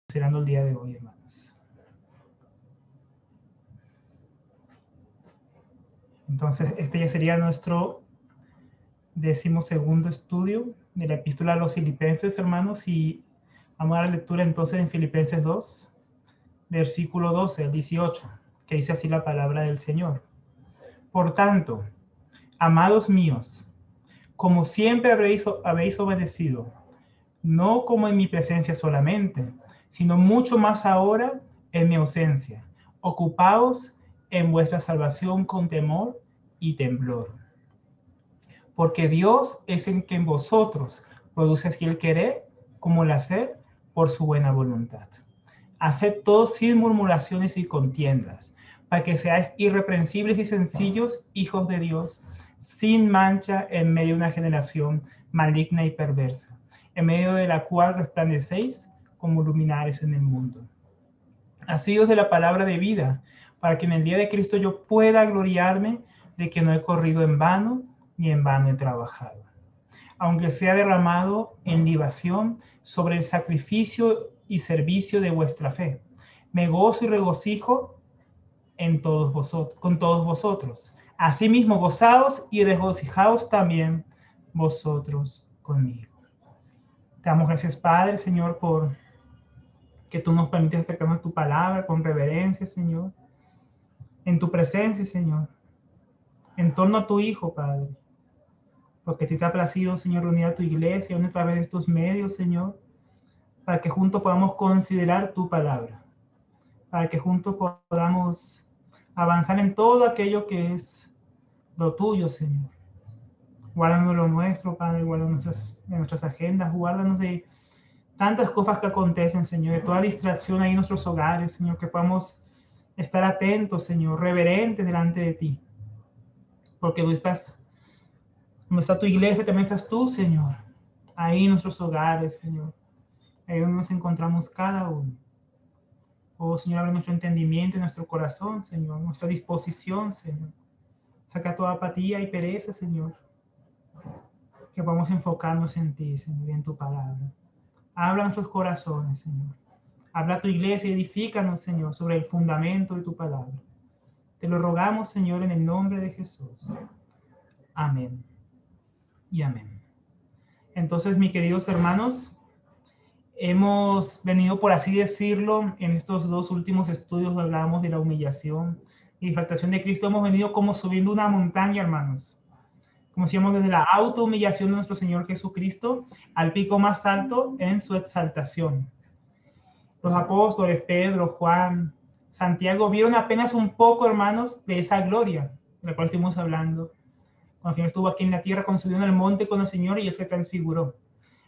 considerando el día de hoy, hermanos. Entonces, este ya sería nuestro 12º estudio de la epístola a los Filipenses, hermanos, y vamos a dar lectura entonces en Filipenses 2, versículo 12 al 18, que dice así la palabra del Señor. Por tanto, amados míos, como siempre habéis obedecido, no como en mi presencia solamente, sino mucho más ahora en mi ausencia. Ocupaos en vuestra salvación con temor y temblor. Porque Dios es el que en vosotros produce así el querer como el hacer por su buena voluntad. Haced todo sin murmuraciones y contiendas, para que seáis irreprensibles y sencillos hijos de Dios, sin mancha en medio de una generación maligna y perversa, en medio de la cual resplandecéis como luminares en el mundo. Asidos de la palabra de vida, para que en el día de Cristo yo pueda gloriarme de que no he corrido en vano, ni en vano he trabajado. Aunque sea derramado en libación sobre el sacrificio y servicio de vuestra fe. Me gozo y regocijo en todos vosotros, con todos vosotros. Asimismo, gozaos y regocijaos también vosotros conmigo. Te damos gracias, Padre, Señor, por que tú nos permites acercarnos a tu palabra con reverencia, Señor. En tu presencia, Señor. En torno a tu Hijo, Padre. Porque a ti te ha placido, Señor, reunir a tu iglesia a través de estos medios, Señor, para que juntos podamos considerar tu palabra, para que juntos podamos avanzar en todo aquello que es lo tuyo, Señor. Guárdanos lo nuestro, Padre, guárdanos de nuestras agendas, guárdanos de tantas cosas que acontecen, Señor, de toda distracción ahí en nuestros hogares, Señor, que podamos estar atentos, Señor, reverentes delante de ti, porque no está tu iglesia, también estás tú, Señor, ahí en nuestros hogares, Señor, ahí donde nos encontramos cada uno. Oh, Señor, abre nuestro entendimiento y nuestro corazón, Señor, nuestra disposición, Señor. Saca toda apatía y pereza, Señor, que podamos enfocarnos en ti, Señor, y en tu palabra. Habla a nuestros corazones, Señor. Habla a tu iglesia y edifícanos, Señor, sobre el fundamento de tu palabra. Te lo rogamos, Señor, en el nombre de Jesús. Amén y amén. Entonces, mis queridos hermanos, hemos venido, por así decirlo, en estos dos últimos estudios hablábamos de la humillación y exaltación de Cristo. Hemos venido como subiendo una montaña, hermanos. Como decíamos, desde la autohumillación de nuestro Señor Jesucristo al pico más alto en su exaltación. Los apóstoles, Pedro, Juan, Santiago, vieron apenas un poco, hermanos, de esa gloria de la cual estuvimos hablando. Cuando el Señor estuvo aquí en la tierra, cuando subió en el monte con el Señor y Él se transfiguró.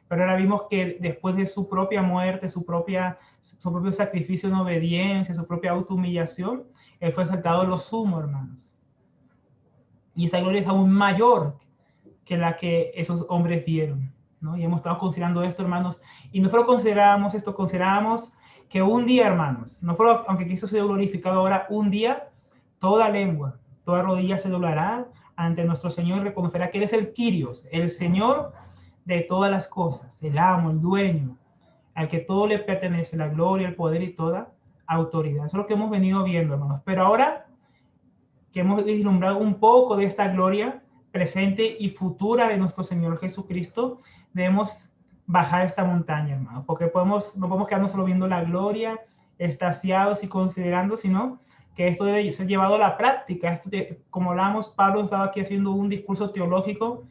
Pero ahora vimos que después de su propia muerte, su propio sacrificio en obediencia, su propia autohumillación, Él fue exaltado a lo sumo, hermanos. Y esa gloria es aún mayor que la que esos hombres vieron, ¿no? Y hemos estado considerando esto, hermanos. Y nosotros considerábamos que un día, hermanos, no fue, aunque Cristo sea glorificado ahora, un día, toda lengua, toda rodilla se doblará ante nuestro Señor y reconocerá que Él es el Kyrios, el Señor de todas las cosas, el amo, el dueño, al que todo le pertenece, la gloria, el poder y toda autoridad. Eso es lo que hemos venido viendo, hermanos. Pero ahora que hemos vislumbrado un poco de esta gloria presente y futura de nuestro Señor Jesucristo, debemos bajar esta montaña, hermano, porque no podemos quedarnos solo viendo la gloria, extasiados y considerando, sino que esto debe ser llevado a la práctica. Como hablamos, Pablo estaba aquí haciendo un discurso teológico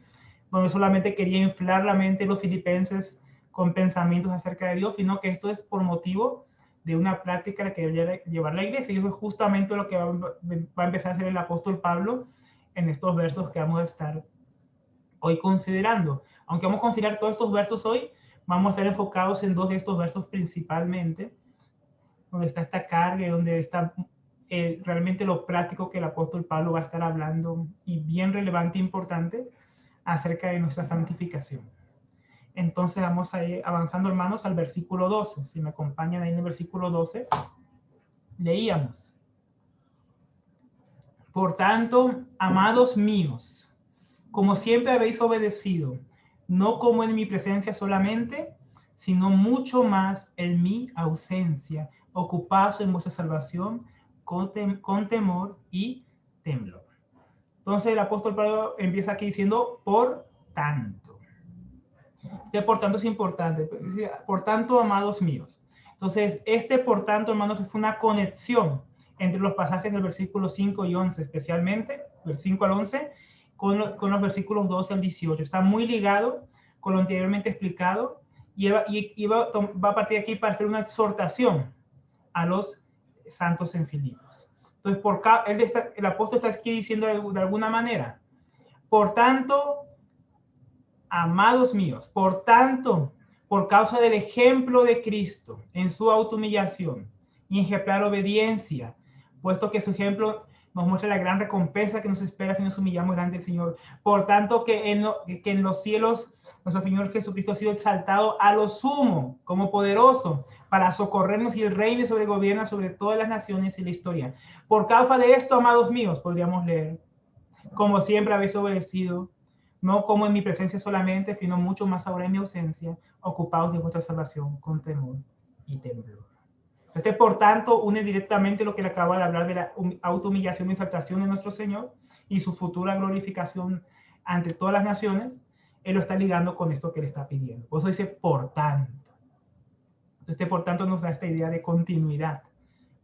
donde solamente quería inflar la mente de los filipenses con pensamientos acerca de Dios, sino que esto es por motivo de una práctica que debe llevar la iglesia. Y eso es justamente lo que va a empezar a hacer el apóstol Pablo en estos versos que vamos a estar hoy considerando. Aunque vamos a considerar todos estos versos hoy, vamos a estar enfocados en dos de estos versos principalmente, donde está esta carga y donde está realmente lo práctico que el apóstol Pablo va a estar hablando, y bien relevante e importante, acerca de nuestra santificación. Entonces vamos a ir avanzando, hermanos, al versículo 12. Si me acompañan ahí en el versículo 12, leíamos: Por tanto, amados míos, como siempre habéis obedecido, no como en mi presencia solamente, sino mucho más en mi ausencia, ocupados en vuestra salvación con temor y temblor. Entonces el apóstol Pablo empieza aquí diciendo, por tanto. Este por tanto es importante. Por tanto, amados míos. Entonces, este por tanto, hermanos, fue una conexión entre los pasajes del versículo 5 y 11, especialmente, del 5 al 11, con los versículos 12 al 18. Está muy ligado con lo anteriormente explicado y va a partir de aquí para hacer una exhortación a los santos en Filipos. Entonces, el apóstol está aquí diciendo de alguna manera, por tanto, amados míos, por tanto, por causa del ejemplo de Cristo en su autohumillación y ejemplar obediencia, puesto que su ejemplo nos muestra la gran recompensa que nos espera si nos humillamos delante del Señor. Por tanto, que en los cielos nuestro Señor Jesucristo ha sido exaltado a lo sumo como poderoso para socorrernos y el reino sobre gobierna sobre todas las naciones y la historia. Por causa de esto, amados míos, podríamos leer, como siempre habéis obedecido, no como en mi presencia solamente, sino mucho más ahora en mi ausencia, ocupados de vuestra salvación con temor y temblor. Este, por tanto, une directamente lo que le acaba de hablar de la autohumillación y exaltación de nuestro Señor y su futura glorificación ante todas las naciones. Él lo está ligando con esto que le está pidiendo. Por eso dice, por tanto. Este, por tanto, nos da esta idea de continuidad.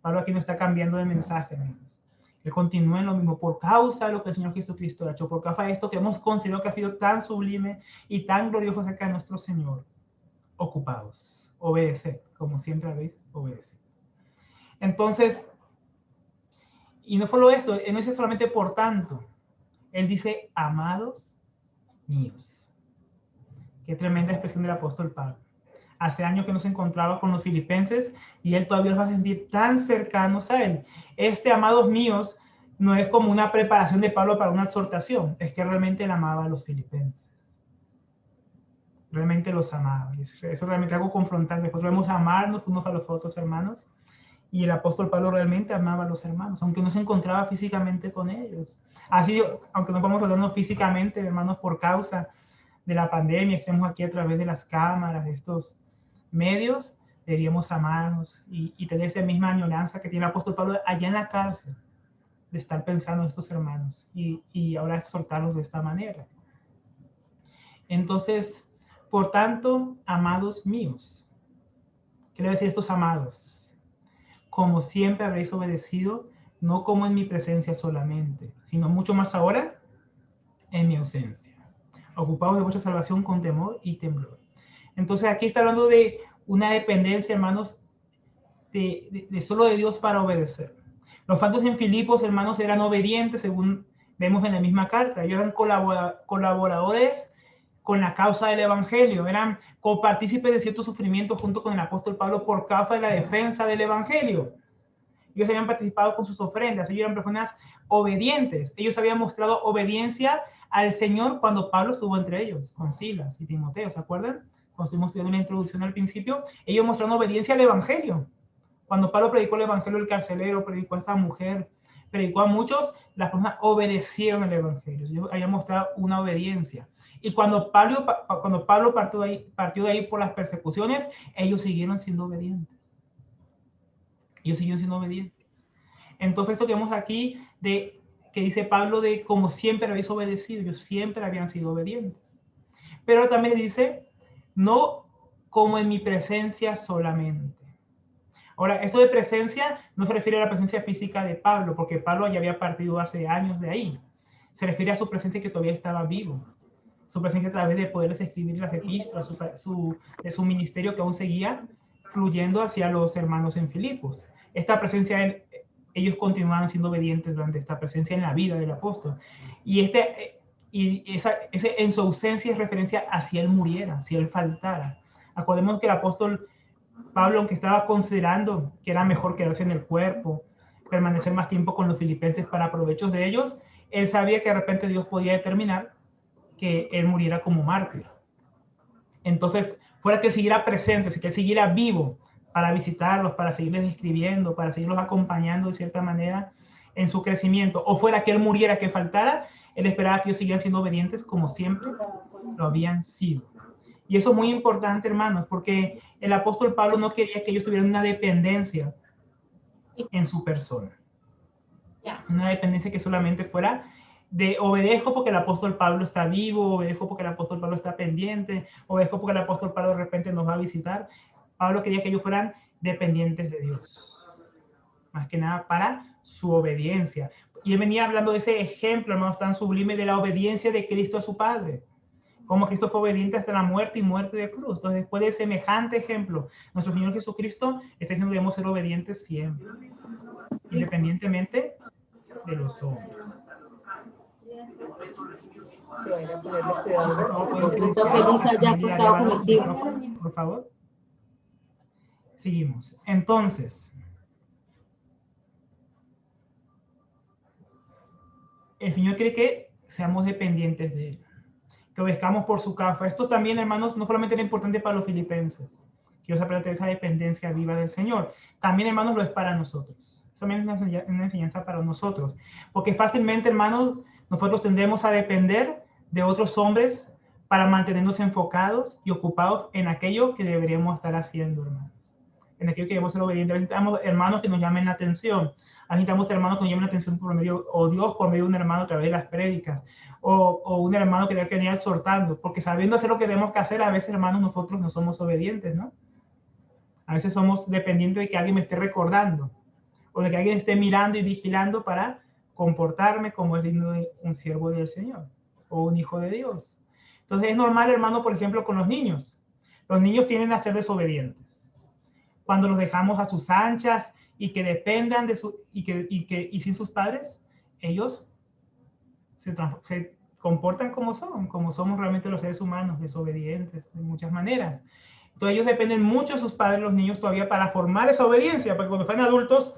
Pablo aquí no está cambiando de mensaje, amigos. Él continúa en lo mismo por causa de lo que el Señor Jesucristo ha hecho, por causa de esto que hemos considerado que ha sido tan sublime y tan glorioso acerca de nuestro Señor. Ocupados, obedecer, como siempre habéis obedecido. Entonces, y no solo esto, él no dice solamente por tanto, él dice amados míos. Qué tremenda expresión del apóstol Pablo. Hace años que no se encontraba con los filipenses y él todavía los va a sentir tan cercanos a él. Este, amados míos, no es como una preparación de Pablo para una exhortación, es que realmente él amaba a los filipenses. Realmente los amaba. Eso es realmente algo confrontante. Nosotros debemos amarnos unos a los otros, hermanos. Y el apóstol Pablo realmente amaba a los hermanos, aunque no se encontraba físicamente con ellos. Así, aunque no podemos hablarnos físicamente, hermanos, por causa de la pandemia, estemos aquí a través de las cámaras, de estos medios, deberíamos amarnos y tener esa misma añoranza que tiene el apóstol Pablo allá en la cárcel, de estar pensando en estos hermanos y ahora exhortarlos de esta manera. Entonces, por tanto, amados míos, ¿qué le decir estos amados? Como siempre habréis obedecido, no como en mi presencia solamente, sino mucho más ahora en mi ausencia, ocupados de vuestra salvación con temor y temblor. Entonces aquí está hablando de una dependencia, hermanos, de solo de Dios para obedecer. Los santos en Filipos, hermanos, eran obedientes, según vemos en la misma carta. Ellos eran colaboradores con la causa del evangelio, eran copartícipes de ciertos sufrimientos junto con el apóstol Pablo por causa de la defensa del evangelio. Ellos habían participado con sus ofrendas, ellos eran personas obedientes, ellos habían mostrado obediencia al Señor cuando Pablo estuvo entre ellos, con Silas y Timoteo, ¿se acuerdan? Cuando estuvimos estudiando una introducción al principio, ellos mostraron obediencia al evangelio. Cuando Pablo predicó el evangelio del carcelero, predicó a esta mujer, predicó a muchos, las personas obedecieron el evangelio. Ellos habían mostrado una obediencia. Y cuando Pablo partió de ahí por las persecuciones, ellos siguieron siendo obedientes. Ellos siguieron siendo obedientes. Entonces esto que vemos aquí, que dice Pablo de como siempre habéis obedecido, ellos siempre habían sido obedientes. Pero también dice, no como en mi presencia solamente. Ahora, esto de presencia no se refiere a la presencia física de Pablo, porque Pablo ya había partido hace años de ahí. Se refiere a su presencia que todavía estaba vivo. Su presencia a través de poderles escribir las epístolas, de su ministerio que aún seguía fluyendo hacia los hermanos en Filipos. Esta presencia, ellos continuaban siendo obedientes durante esta presencia en la vida del apóstol. Y ese en su ausencia es referencia a si él muriera, si él faltara. Acordemos que el apóstol Pablo, aunque estaba considerando que era mejor quedarse en el cuerpo, permanecer más tiempo con los filipenses para provechos de ellos, él sabía que de repente Dios podía determinar que él muriera como mártir. Entonces, fuera que él siguiera presente, que él siguiera vivo para visitarlos, para seguirles escribiendo, para seguirlos acompañando de cierta manera en su crecimiento, o fuera que él muriera, que faltara, él esperaba que ellos siguieran siendo obedientes como siempre lo habían sido. Y eso es muy importante, hermanos, porque el apóstol Pablo no quería que ellos tuvieran una dependencia en su persona. Una dependencia que solamente fuera de obedezco porque el apóstol Pablo está vivo, obedezco porque el apóstol Pablo está pendiente, obedezco porque el apóstol Pablo de repente nos va a visitar. Pablo quería que ellos fueran dependientes de Dios, más que nada para su obediencia. Y él venía hablando de ese ejemplo, hermanos, tan sublime de la obediencia de Cristo a su Padre. Como Cristo fue obediente hasta la muerte y muerte de cruz. Entonces, después de semejante ejemplo, nuestro Señor Jesucristo está diciendo que debemos ser obedientes siempre, independientemente de los hombres. Se van a ponerle cuidado. Por favor, pueden Está silenciar feliz a allá Camila acostado Arevalo, con el su tío. micrófono, por favor. Seguimos. Entonces, el Señor quiere que seamos dependientes de Él, que obedezcamos por su causa. Esto también, hermanos, no solamente era importante para los filipenses, que ellos aprendan esa dependencia viva del Señor. También, hermanos, lo es para nosotros. Eso también es una enseñanza para nosotros. Porque fácilmente, hermanos, nosotros tendemos a depender de otros hombres para mantenernos enfocados y ocupados en aquello que deberíamos estar haciendo, hermanos. En aquello que debemos ser obedientes. Necesitamos hermanos que nos llamen la atención. Necesitamos hermanos que nos llamen la atención por medio, o Dios por medio de un hermano a través de las prédicas, o un hermano que tenga que venir exhortando, porque sabiendo hacer lo que tenemos que hacer, a veces, hermanos, nosotros no somos obedientes, ¿no? A veces somos dependientes de que alguien me esté recordando, o de que alguien esté mirando y vigilando para comportarme como es digno de un siervo del Señor, o un hijo de Dios. Entonces es normal, hermano, por ejemplo, con los niños. Los niños tienden a ser desobedientes. Cuando los dejamos a sus anchas y que dependan de su, y sin sus padres, ellos se comportan como somos realmente los seres humanos, desobedientes de muchas maneras. Entonces ellos dependen mucho de sus padres, los niños todavía, para formar esa obediencia, porque cuando fueran adultos,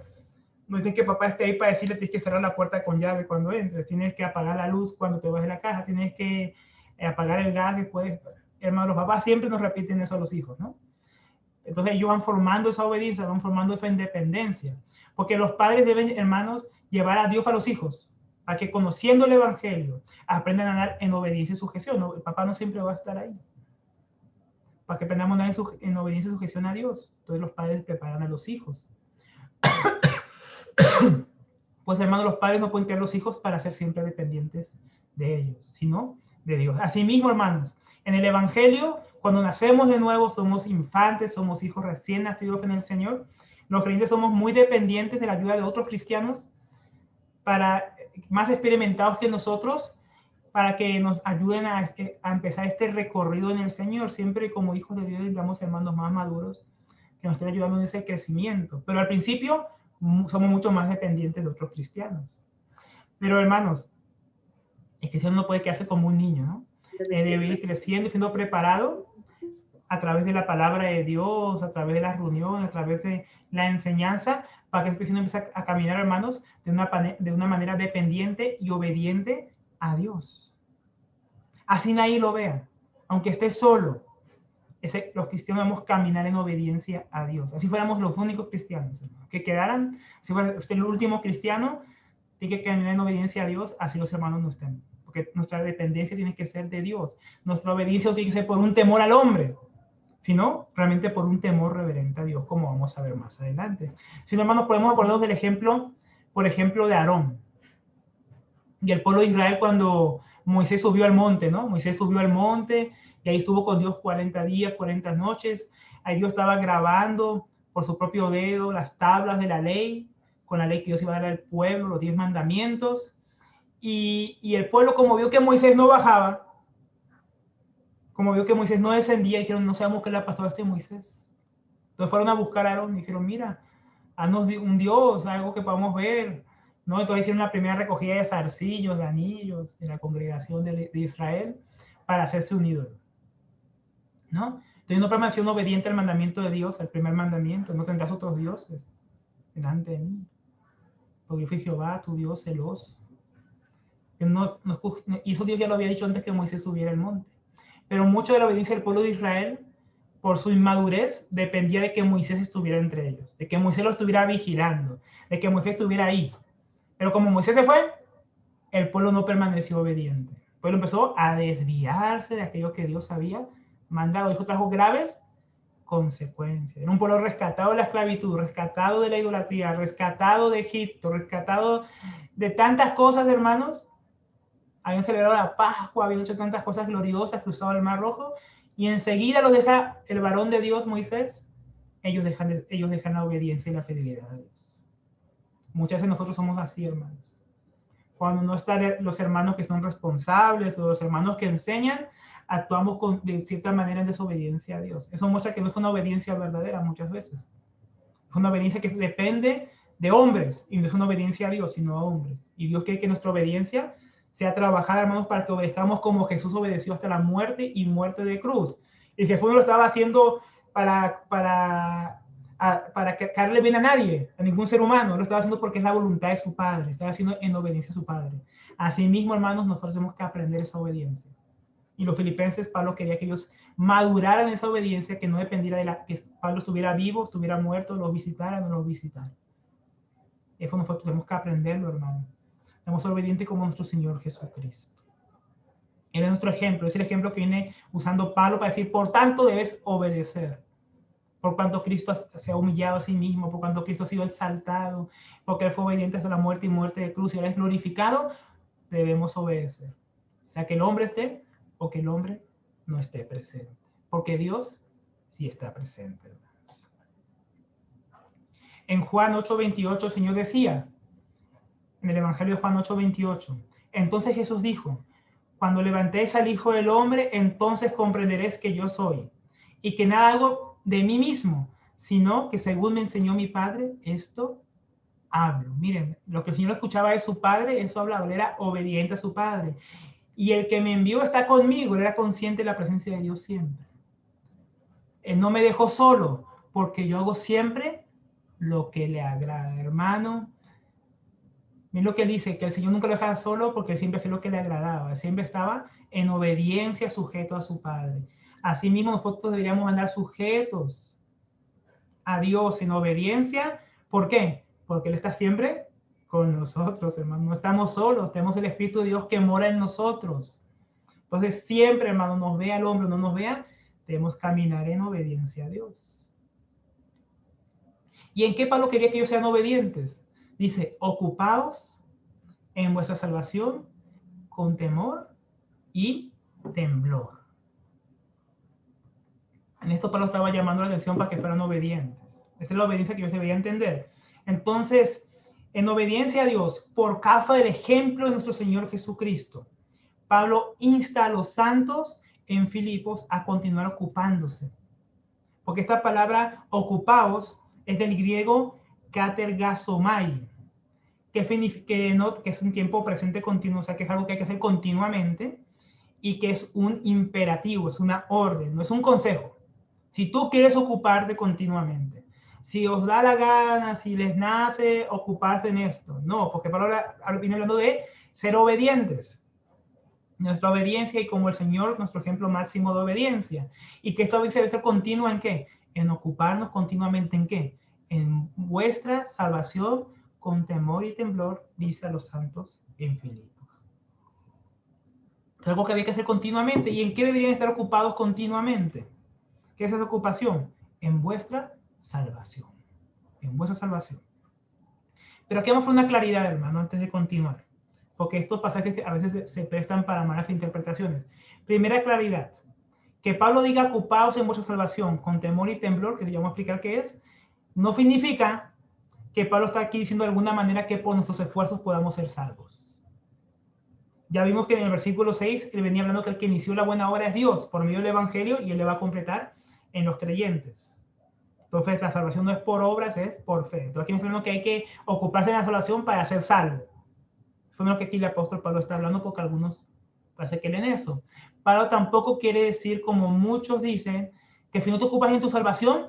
no dicen que papá esté ahí para decirle tienes que cerrar la puerta con llave cuando entres, tienes que apagar la luz cuando te vas de la casa, tienes que apagar el gas después. Hermanos, los papás siempre nos repiten eso a los hijos, ¿no? Entonces ellos van formando esa obediencia, van formando esa independencia, porque los padres deben, hermanos, llevar a Dios a los hijos, a que conociendo el Evangelio aprendan a dar en obediencia y sujeción. ¿No? El papá no siempre va a estar ahí. Para que aprendamos a dar en obediencia y sujeción a Dios. Entonces los padres preparan a los hijos. Pues hermanos, los padres no pueden crear los hijos para ser siempre dependientes de ellos, sino de Dios. Asimismo, hermanos, en el Evangelio, cuando nacemos de nuevo, somos infantes, somos hijos recién nacidos en el Señor. Los creyentes somos muy dependientes de la ayuda de otros cristianos más experimentados que nosotros, para que nos ayuden a empezar este recorrido en el Señor. Siempre como hijos de Dios necesitamos hermanos más maduros que nos estén ayudando en ese crecimiento. Pero al principio somos mucho más dependientes de otros cristianos. Pero hermanos, el cristiano no puede quedarse como un niño, ¿no? Debe ir creciendo y siendo preparado a través de la palabra de Dios, a través de las reuniones, a través de la enseñanza, para que el cristiano empiece a caminar, hermanos, de una manera dependiente y obediente a Dios. Así nadie lo vea, aunque esté solo. Los cristianos debemos caminar en obediencia a Dios. Así fuéramos los únicos cristianos, hermanos, que quedaran. Si fuera usted el último cristiano, tiene que caminar en obediencia a Dios, así los hermanos no estén. Porque nuestra dependencia tiene que ser de Dios. Nuestra obediencia no tiene que ser por un temor al hombre, sino realmente por un temor reverente a Dios, como vamos a ver más adelante. Si no, hermanos, podemos acordarnos del ejemplo, por ejemplo, de Aarón y el pueblo de Israel cuando Moisés subió al monte, ¿no? Moisés subió al monte y ahí estuvo con Dios 40 días, 40 noches. Ahí Dios estaba grabando por su propio dedo las tablas de la ley, con la ley que Dios iba a dar al pueblo, los 10 mandamientos. Y el pueblo, como vio que Moisés no bajaba, como vio que Moisés no descendía, dijeron, no sabemos qué le ha pasado a este Moisés. Entonces fueron a buscar a Aarón y dijeron, mira, haznos un Dios, algo que podamos ver, ¿no? Entonces hicieron la primera recogida de zarcillos, de anillos, de la congregación de Israel, para hacerse un ídolo, ¿no? Entonces no permaneció obediente al mandamiento de Dios, al primer mandamiento, no tendrás otros dioses delante de mí, porque yo fui Jehová, tu Dios celoso. Y eso Dios ya lo había dicho antes que Moisés subiera al monte. Pero mucho de la obediencia del pueblo de Israel, por su inmadurez, dependía de que Moisés estuviera entre ellos, de que Moisés lo estuviera vigilando, de que Moisés estuviera ahí. Pero como Moisés se fue, el pueblo no permaneció obediente. El pueblo empezó a desviarse de aquello que Dios había mandado. Eso trajo graves consecuencias. Era un pueblo rescatado de la esclavitud, rescatado de la idolatría, rescatado de Egipto, rescatado de tantas cosas, hermanos. Habían celebrado la Pascua, habían hecho tantas cosas gloriosas, cruzado el Mar Rojo, y enseguida los deja el varón de Dios, Moisés. Ellos dejan la obediencia y la fidelidad a Dios. Muchas veces nosotros somos así, hermanos. Cuando no están los hermanos que son responsables o los hermanos que enseñan, actuamos de cierta manera en desobediencia a Dios. Eso muestra que no es una obediencia verdadera muchas veces. Es una obediencia que depende de hombres y no es una obediencia a Dios, sino a hombres. Y Dios quiere que nuestra obediencia sea trabajada, hermanos, para que obedezcamos como Jesús obedeció hasta la muerte y muerte de cruz. Y Jesús no lo estaba haciendo para caerle bien a nadie, a ningún ser humano. Lo estaba haciendo porque es la voluntad de su Padre. Estaba haciendo en obediencia a su Padre. Asimismo, hermanos, nosotros tenemos que aprender esa obediencia. Y los filipenses, Pablo quería que ellos maduraran esa obediencia, que no dependiera de que Pablo estuviera vivo, estuviera muerto, los visitara o no los visitara. Eso nosotros tenemos que aprenderlo, hermano. Debemos ser obedientes como nuestro Señor Jesucristo. Él es nuestro ejemplo, es el ejemplo que viene usando Pablo para decir, por tanto debes obedecer. Por cuanto Cristo se ha humillado a sí mismo, por cuanto Cristo ha sido exaltado, porque Él fue obediente hasta la muerte y muerte de cruz, y ahora es glorificado, debemos obedecer. O sea, que el hombre esté o que el hombre no esté presente. Porque Dios sí está presente, hermanos. En Juan 8:28 el Señor decía, en el Evangelio de Juan 8:28, entonces Jesús dijo, cuando levantéis al Hijo del Hombre, entonces comprenderéis que yo soy, y que nada hago de mí mismo, sino que según me enseñó mi Padre, esto hablo. Miren, lo que el Señor escuchaba de su Padre, eso hablaba, él era obediente a su Padre. Y el que me envió está conmigo, él era consciente de la presencia de Dios siempre. Él no me dejó solo, porque yo hago siempre lo que le agrada, hermano. Miren lo que él dice, que el Señor nunca lo dejaba solo porque él siempre hacía lo que le agradaba. Él siempre estaba en obediencia, sujeto a su Padre. Asimismo, nosotros deberíamos andar sujetos a Dios en obediencia. ¿Por qué? Porque Él está siempre con nosotros, hermano. No estamos solos, tenemos el Espíritu de Dios que mora en nosotros. Entonces, siempre, hermano, nos vea el hombre o no nos vea, debemos caminar en obediencia a Dios. ¿Y en qué Pablo quería que ellos sean obedientes? Dice, ocupaos en vuestra salvación con temor y temblor. En esto Pablo estaba llamando la atención para que fueran obedientes. Esta es la obediencia que ellos deberían entender. Entonces, en obediencia a Dios, por causa del ejemplo de nuestro Señor Jesucristo, Pablo insta a los santos en Filipos a continuar ocupándose. Porque esta palabra ocupaos es del griego katergasomai, que es un tiempo presente continuo, o sea, que es algo que hay que hacer continuamente y que es un imperativo, es una orden, no es un consejo. Si tú quieres ocuparte continuamente, si os da la gana, si les nace ocuparse en esto, no, porque Pablo viene hablando de ser obedientes. Nuestra obediencia y como el Señor, nuestro ejemplo máximo de obediencia. Y que esto debe ser continua ¿en qué? En ocuparnos continuamente ¿en qué? En vuestra salvación con temor y temblor, dice a los santos en Filipos. Es algo que había que hacer continuamente. ¿Y en qué deberían estar ocupados continuamente? ¿Qué es esa ocupación? En vuestra salvación. En vuestra salvación. Pero aquí vamos a una claridad, hermano, antes de continuar. Porque estos pasajes a veces se prestan para malas interpretaciones. Primera claridad. Que Pablo diga ocupados en vuestra salvación con temor y temblor, que ya vamos a explicar qué es, no significa que Pablo está aquí diciendo de alguna manera que por nuestros esfuerzos podamos ser salvos. Ya vimos que en el versículo 6 él venía hablando que el que inició la buena obra es Dios por medio del Evangelio y él le va a completar en los creyentes. Entonces la salvación no es por obras, es por fe. Entonces aquí está hablando que hay que ocuparse de la salvación para ser salvo. Eso no es lo que aquí el apóstol Pablo está hablando porque algunos parece que leen eso. Pablo tampoco quiere decir, como muchos dicen, que si no te ocupas en tu salvación,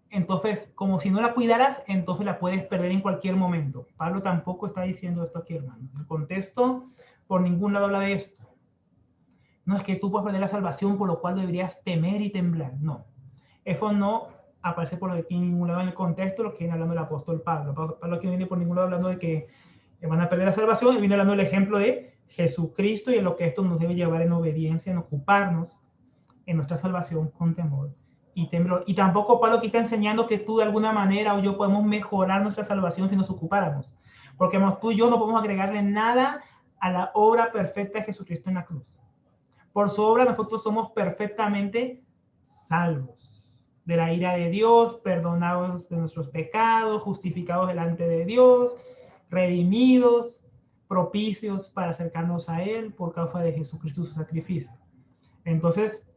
entonces, como si no la cuidaras, entonces la puedes perder en cualquier momento. Pablo tampoco está diciendo esto aquí, hermanos. El contexto por ningún lado habla de esto. No es que tú puedas perder la salvación, por lo cual deberías temer y temblar. No. Eso no aparece por aquí en ningún lado en el contexto, lo que viene hablando el apóstol Pablo. Pablo aquí no viene por ningún lado hablando de que van a perder la salvación, él viene hablando del ejemplo de Jesucristo y de lo que esto nos debe llevar en obediencia, en ocuparnos en nuestra salvación con temor y temblor. Y tampoco Pablo aquí está enseñando que tú de alguna manera o yo podemos mejorar nuestra salvación si nos ocupáramos. Porque tú y yo no podemos agregarle nada a la obra perfecta de Jesucristo en la cruz. Por su obra nosotros somos perfectamente salvos de la ira de Dios, perdonados de nuestros pecados, justificados delante de Dios, redimidos, propicios para acercarnos a Él por causa de Jesucristo su sacrificio. Entonces,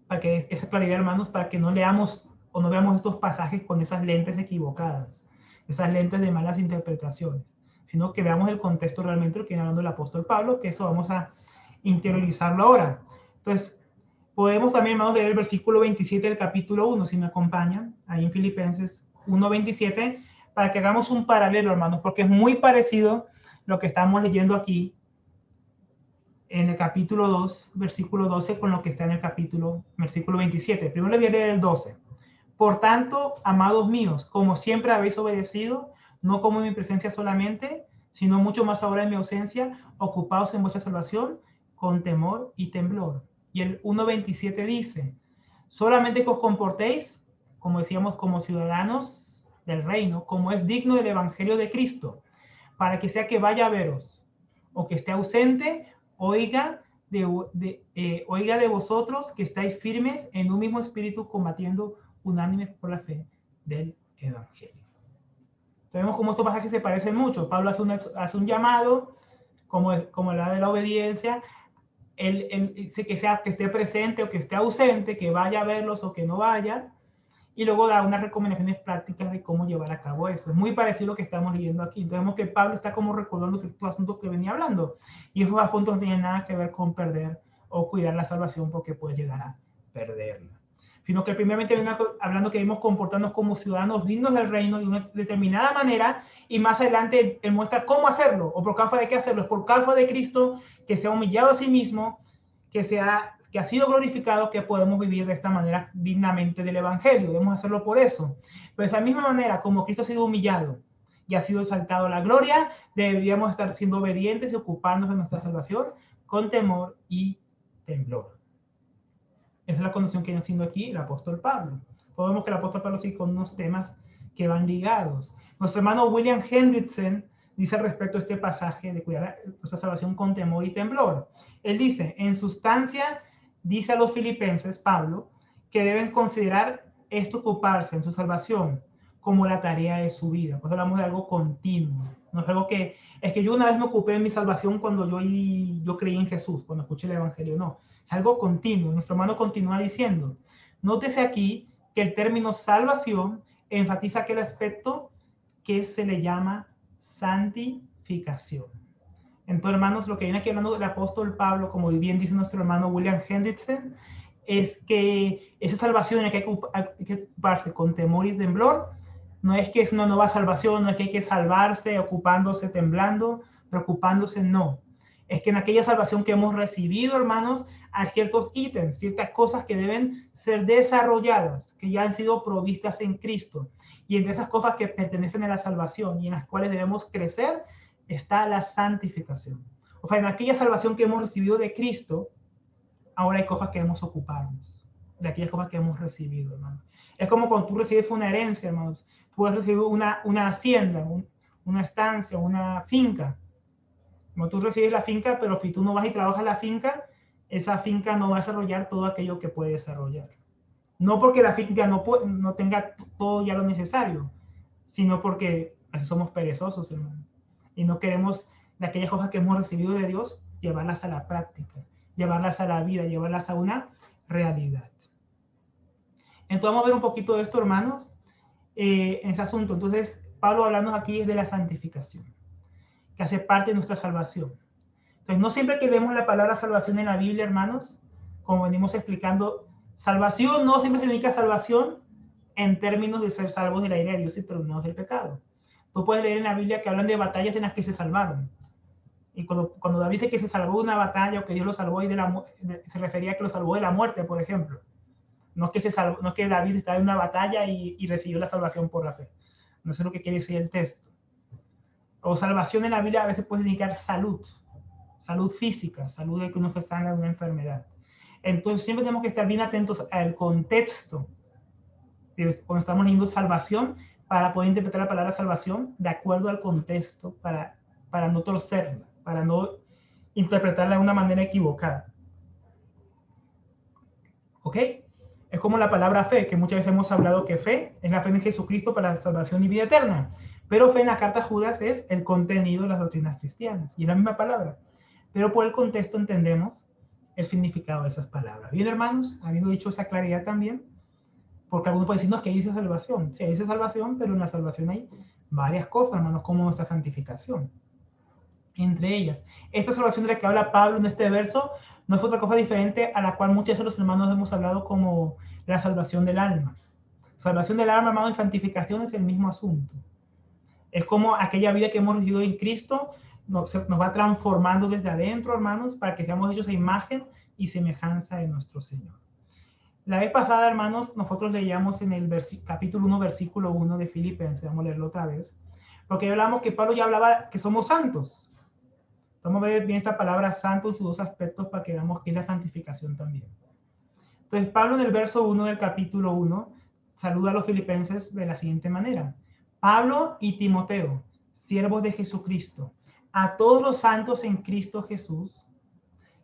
para que esa claridad, hermanos, para que no leamos o no veamos estos pasajes con esas lentes equivocadas, esas lentes de malas interpretaciones, sino que veamos el contexto realmente lo que viene hablando el apóstol Pablo, que eso vamos a interiorizarlo ahora. Entonces, podemos también, hermanos, leer el versículo 27 del capítulo 1, si me acompañan, ahí en Filipenses 1:27, para que hagamos un paralelo, hermanos, porque es muy parecido lo que estamos leyendo aquí en el capítulo 2, versículo 12, con lo que está en el versículo 27. Primero le voy a leer el 12. Por tanto, amados míos, como siempre habéis obedecido, no como en mi presencia solamente, sino mucho más ahora en mi ausencia, ocupaos en vuestra salvación con temor y temblor. Y el 1:27 dice, solamente que os comportéis, como decíamos, como ciudadanos del reino, como es digno del evangelio de Cristo, para que sea que vaya a veros, o que esté ausente, oiga de vosotros que estáis firmes en un mismo espíritu, combatiendo unánimes por la fe del evangelio. Vemos cómo estos pasajes se parecen mucho. Pablo hace un llamado, como la de la obediencia, él dice que esté presente o que esté ausente, que vaya a verlos o que no vaya, y luego da unas recomendaciones prácticas de cómo llevar a cabo eso. Es muy parecido a lo que estamos leyendo aquí. Entonces vemos que Pablo está como recordando ciertos asuntos que venía hablando, y esos asuntos no tienen nada que ver con perder o cuidar la salvación, porque puede llegar a perderla. Sino que primeramente viene hablando que debemos comportarnos como ciudadanos dignos del reino de una determinada manera, y más adelante él muestra cómo hacerlo, o por causa de qué hacerlo. Es por causa de Cristo, que se ha humillado a sí mismo, que ha sido glorificado, que podemos vivir de esta manera dignamente del evangelio. Debemos hacerlo por eso. Pero de esa misma manera, como Cristo ha sido humillado y ha sido exaltado a la gloria, deberíamos estar siendo obedientes y ocupándonos de nuestra salvación con temor y temblor. Esa es la condición que viene haciendo aquí el apóstol Pablo. Podemos que el apóstol Pablo sigue con unos temas que van ligados. Nuestro hermano William Hendrickson dice al respecto a este pasaje de cuidar nuestra salvación con temor y temblor. Él dice, en sustancia, dice a los filipenses, Pablo, que deben considerar esto, ocuparse en su salvación, como la tarea de su vida. Pues hablamos de algo continuo. No es algo que, es que yo una vez me ocupé en mi salvación cuando yo creí en Jesús, cuando escuché el evangelio. No, es algo continuo. Nuestro hermano continúa diciendo, nótese aquí que el término salvación enfatiza aquel aspecto que se le llama santificación. Entonces, hermanos, lo que viene aquí hablando el apóstol Pablo, como bien dice nuestro hermano William Hendrickson, es que esa salvación en la que hay que ocuparse con temor y temblor. No es que es una nueva salvación, no es que hay que salvarse ocupándose, temblando, preocupándose, no. Es que en aquella salvación que hemos recibido, hermanos, hay ciertos ítems, ciertas cosas que deben ser desarrolladas, que ya han sido provistas en Cristo. Y entre esas cosas que pertenecen a la salvación y en las cuales debemos crecer, está la santificación. O sea, en aquella salvación que hemos recibido de Cristo, ahora hay cosas que debemos ocuparnos, de aquellas cosas que hemos recibido, hermanos. Es como cuando tú recibes una herencia, hermanos. Tú has recibido una hacienda, una estancia, una finca. Como tú recibes la finca, pero si tú no vas y trabajas la finca, esa finca no va a desarrollar todo aquello que puede desarrollar. No porque la finca no tenga todo ya lo necesario, sino porque así somos perezosos, hermano. Y no queremos de aquellas cosas que hemos recibido de Dios, llevarlas a la práctica, llevarlas a la vida, llevarlas a una realidad. Entonces vamos a ver un poquito de esto, hermanos, en este asunto. Entonces, Pablo hablando aquí es de la santificación, que hace parte de nuestra salvación. Entonces, no siempre que vemos la palabra salvación en la Biblia, hermanos, como venimos explicando, salvación no siempre significa salvación en términos de ser salvos de la ira de Dios y perdonados del pecado. Tú puedes leer en la Biblia que hablan de batallas en las que se salvaron. Y cuando David dice que se salvó de una batalla o que Dios lo salvó, se refería a que lo salvó de la muerte, por ejemplo. No es que David estaba en una batalla y recibió la salvación por la fe. No sé lo que quiere decir el texto. O salvación en la Biblia a veces puede indicar salud física, salud de que uno se sana de una enfermedad. Entonces siempre tenemos que estar bien atentos al contexto. Cuando estamos leyendo salvación, para poder interpretar la palabra salvación de acuerdo al contexto, para no torcerla, para no interpretarla de una manera equivocada. ¿Ok? Es como la palabra fe, que muchas veces hemos hablado que fe es la fe en Jesucristo para la salvación y vida eterna. Pero fe en la carta a Judas es el contenido de las doctrinas cristianas. Y es la misma palabra. Pero por el contexto entendemos el significado de esas palabras. Bien, hermanos, habiendo dicho esa claridad también, porque algunos pueden decirnos que dice salvación. Sí, dice salvación, pero en la salvación hay varias cosas, hermanos, como nuestra santificación. Entre ellas, esta salvación de la que habla Pablo en este verso no es otra cosa diferente a la cual muchos de los hermanos hemos hablado como la salvación del alma. Salvación del alma, hermano, y santificación es el mismo asunto. Es como aquella vida que hemos recibido en Cristo nos va transformando desde adentro, hermanos, para que seamos hechos a imagen y semejanza de nuestro Señor. La vez pasada, hermanos, nosotros leíamos en el capítulo 1, versículo 1 de Filipenses, vamos a leerlo otra vez, porque hablamos que Pablo ya hablaba que somos santos. Vamos a ver bien esta palabra santo en sus dos aspectos para que veamos qué es la santificación también. Entonces, Pablo en el verso 1 del capítulo 1 saluda a los filipenses de la siguiente manera. Pablo y Timoteo, siervos de Jesucristo, a todos los santos en Cristo Jesús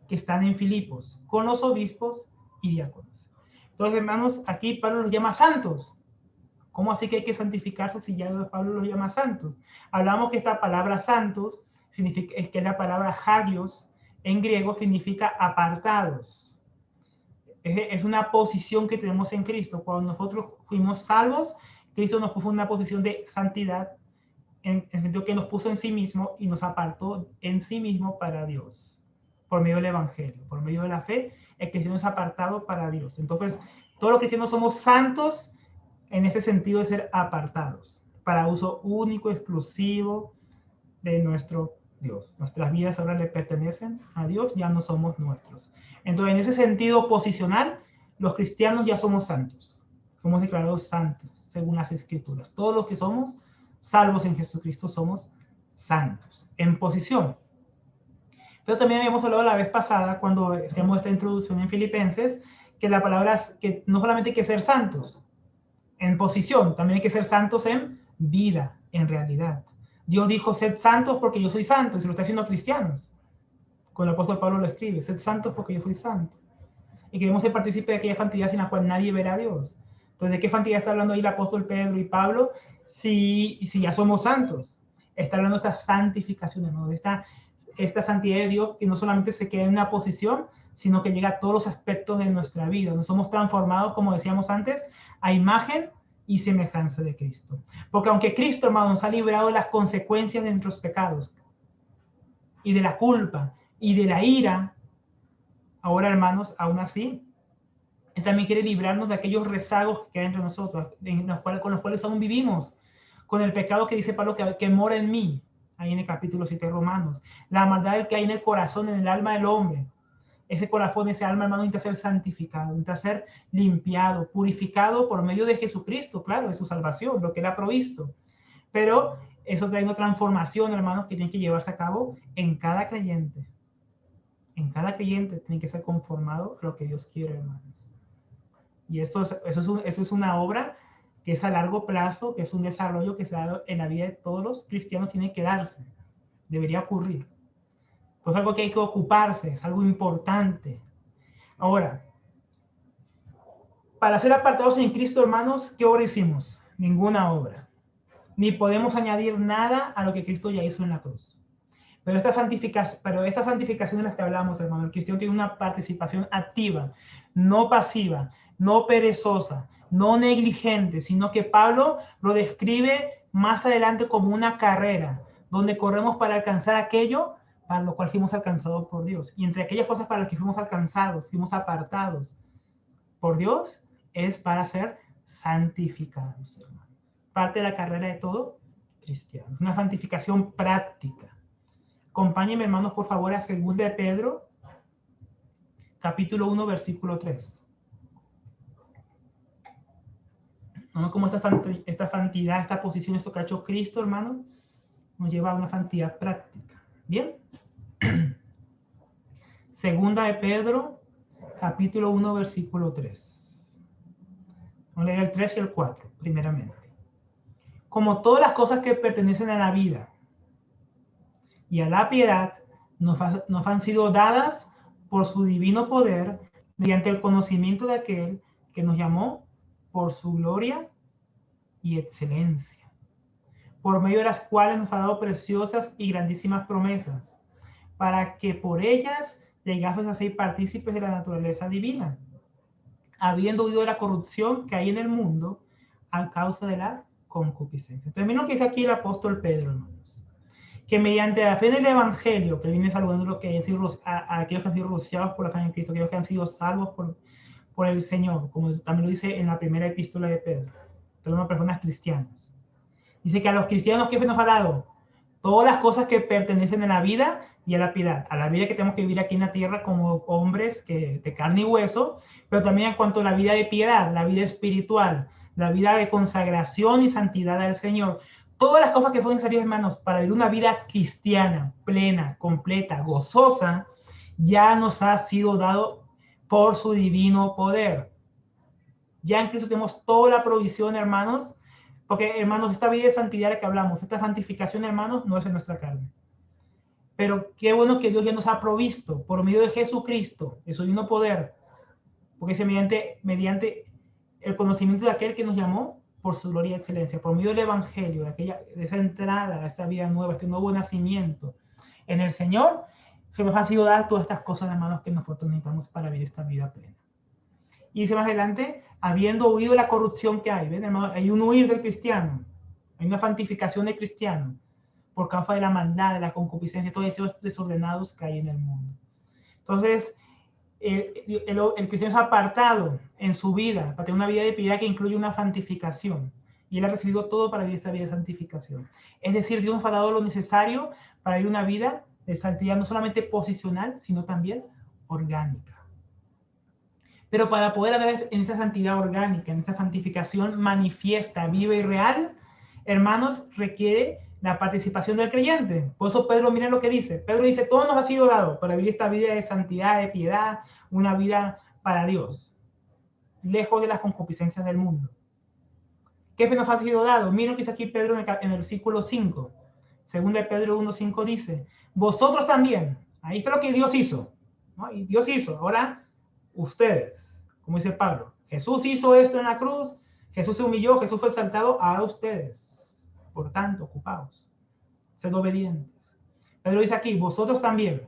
que están en Filipos, con los obispos y diáconos. Entonces, hermanos, aquí Pablo los llama santos. ¿Cómo así que hay que santificarse si ya Pablo los llama santos? Hablamos que esta palabra santos es que la palabra hagios en griego significa apartados. Es una posición que tenemos en Cristo. Cuando nosotros fuimos salvos, Cristo nos puso en una posición de santidad, en el sentido que nos puso en sí mismo y nos apartó en sí mismo para Dios, por medio del Evangelio, por medio de la fe, el cristiano es apartado para Dios. Entonces, todos los cristianos somos santos en ese sentido de ser apartados, para uso único, exclusivo de nuestro Dios. Nuestras vidas ahora le pertenecen a Dios, ya no somos nuestros. Entonces, en ese sentido posicional, los cristianos ya somos santos. Somos declarados santos, según las Escrituras. Todos los que somos salvos en Jesucristo somos santos, en posición. Pero también habíamos hablado la vez pasada, cuando hacíamos esta introducción en Filipenses, que la palabra es que no solamente hay que ser santos en posición, también hay que ser santos en vida, en realidad. Dios dijo, sed santos porque yo soy santo, y se lo está haciendo a cristianos. Con el apóstol Pablo lo escribe, sed santos porque yo soy santo. Y queremos ser partícipes de aquella santidad sin la cual nadie verá a Dios. Entonces, ¿de qué santidad está hablando ahí el apóstol Pedro y Pablo? Si ya somos santos. Está hablando de esta santificación, ¿no? De esta santidad de Dios que no solamente se queda en una posición, sino que llega a todos los aspectos de nuestra vida. Nos somos transformados, como decíamos antes, a imagen y semejanza de Cristo. Porque aunque Cristo, hermano, nos ha librado de las consecuencias de nuestros pecados y de la culpa y de la ira, ahora, hermanos, aún así, Él también quiere librarnos de aquellos rezagos que hay entre nosotros, con los cuales aún vivimos, con el pecado que dice Pablo que mora en mí, ahí en el capítulo 7 de Romanos, la maldad que hay en el corazón, en el alma del hombre. Ese corazón, ese alma, hermano, necesita ser santificado, necesita ser limpiado, purificado por medio de Jesucristo, claro, de su salvación, lo que Él ha provisto. Pero eso trae una transformación, hermanos, que tiene que llevarse a cabo en cada creyente. En cada creyente tiene que ser conformado a lo que Dios quiere, hermanos. Y eso es una obra que es a largo plazo, que es un desarrollo que se da en la vida de todos los cristianos, tiene que darse, debería ocurrir. Pues algo que hay que ocuparse, es algo importante. Ahora, para ser apartados en Cristo, hermanos, ¿qué obra hicimos? Ninguna obra. Ni podemos añadir nada a lo que Cristo ya hizo en la cruz. Pero esta santificación de la que hablamos, hermano, el cristiano tiene una participación activa, no pasiva, no perezosa, no negligente, sino que Pablo lo describe más adelante como una carrera, donde corremos para alcanzar aquello para lo cual fuimos alcanzados por Dios. Y entre aquellas cosas para las que fuimos alcanzados, fuimos apartados por Dios, es para ser santificados, hermanos. Parte de la carrera de todo cristiano. Una santificación práctica. Acompáñenme, hermanos, por favor, a 2 de Pedro, capítulo 1, versículo 3. ¿No? Como esta santidad, esta posición, esto que ha hecho Cristo, hermano, nos lleva a una santidad práctica. ¿Bien? 2 de Pedro, capítulo 1, versículo 3. Vamos a leer el 3 y el 4, primeramente. Como todas las cosas que pertenecen a la vida y a la piedad nos han sido dadas por su divino poder mediante el conocimiento de aquel que nos llamó por su gloria y excelencia, por medio de las cuales nos ha dado preciosas y grandísimas promesas, para que por ellas llegases a ser partícipes de la naturaleza divina, habiendo huido de la corrupción que hay en el mundo a causa de la concupiscencia. Entonces, miren lo que dice aquí el apóstol Pedro, hermanos, que mediante la fe en el Evangelio, que viene salvando a los que hayan sido, a aquellos que han sido rociados por la fe en Cristo, aquellos que han sido salvos por el Señor, como también lo dice en la primera epístola de Pedro, de las personas cristianas. Dice que a los cristianos, ¿qué nos ha dado? Todas las cosas que pertenecen a la vida y a la piedad. A la vida que tenemos que vivir aquí en la tierra como hombres de carne y hueso, pero también en cuanto a la vida de piedad, la vida espiritual, la vida de consagración y santidad al Señor. Todas las cosas que fueron necesarias, hermanos, para vivir una vida cristiana, plena, completa, gozosa, ya nos ha sido dado por su divino poder. Ya en Cristo tenemos toda la provisión, hermanos, porque, hermanos, esta vida de santidad de la que hablamos, esta santificación, hermanos, no es en nuestra carne. Pero qué bueno que Dios ya nos ha provisto por medio de Jesucristo, de su divino poder, porque es mediante el conocimiento de aquel que nos llamó por su gloria y excelencia, por medio del Evangelio, de esa entrada a esta vida nueva, este nuevo nacimiento en el Señor, se nos han sido dadas todas estas cosas, hermanos, que nosotros necesitamos para vivir esta vida plena. Y dice más adelante, habiendo huido de la corrupción que hay, ¿ven, hermano? Hay un huir del cristiano, hay una santificación del cristiano, por causa de la maldad, de la concupiscencia, todos esos desordenados que hay en el mundo. Entonces, el cristiano es apartado en su vida, para tener una vida de piedad que incluye una santificación. Y él ha recibido todo para vivir esta vida de santificación. Es decir, Dios nos ha dado lo necesario para vivir una vida de santidad, no solamente posicional, sino también orgánica. Pero para poder andar en esa santidad orgánica, en esa santificación manifiesta, viva y real, hermanos, requiere la participación del creyente. Por eso Pedro, miren lo que dice. Pedro dice, todo nos ha sido dado para vivir esta vida de santidad, de piedad, una vida para Dios, lejos de las concupiscencias del mundo. ¿Qué fe nos ha sido dado? Miren lo que dice aquí Pedro en el versículo 5. Según de Pedro 1:5 dice, vosotros también. Ahí está lo que Dios hizo, ¿no? Y Dios hizo. Ahora, ustedes, como dice Pablo, Jesús hizo esto en la cruz, Jesús se humilló, Jesús fue exaltado, a ustedes. Por tanto, ocupaos, sed obedientes. Pedro dice aquí, vosotros también,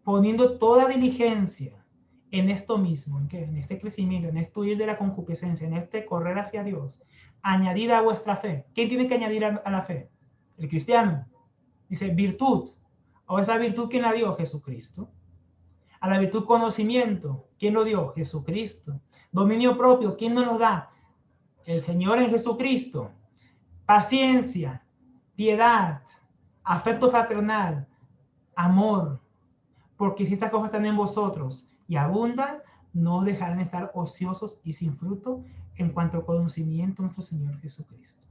poniendo toda diligencia en esto mismo, ¿en qué? En este crecimiento, en este huir de la concupiscencia, en este correr hacia Dios, añadid a vuestra fe. ¿Quién tiene que añadir a la fe? El cristiano. Dice, virtud. ¿O esa virtud quién la dio? Jesucristo. A la virtud conocimiento, ¿quién lo dio? Jesucristo. Dominio propio, ¿quién nos lo da? El Señor en Jesucristo. Paciencia, piedad, afecto fraternal, amor. Porque si estas cosas están en vosotros y abundan, no dejarán de estar ociosos y sin fruto en cuanto al conocimiento de nuestro Señor Jesucristo.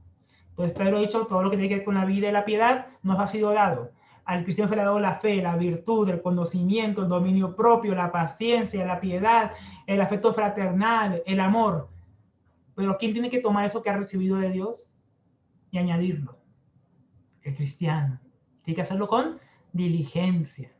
Entonces Pedro ha dicho, todo lo que tiene que ver con la vida y la piedad nos ha sido dado. Al cristiano se le ha dado la fe, la virtud, el conocimiento, el dominio propio, la paciencia, la piedad, el afecto fraternal, el amor. Pero ¿quién tiene que tomar eso que ha recibido de Dios y añadirlo? El cristiano. Tiene que hacerlo con diligencia.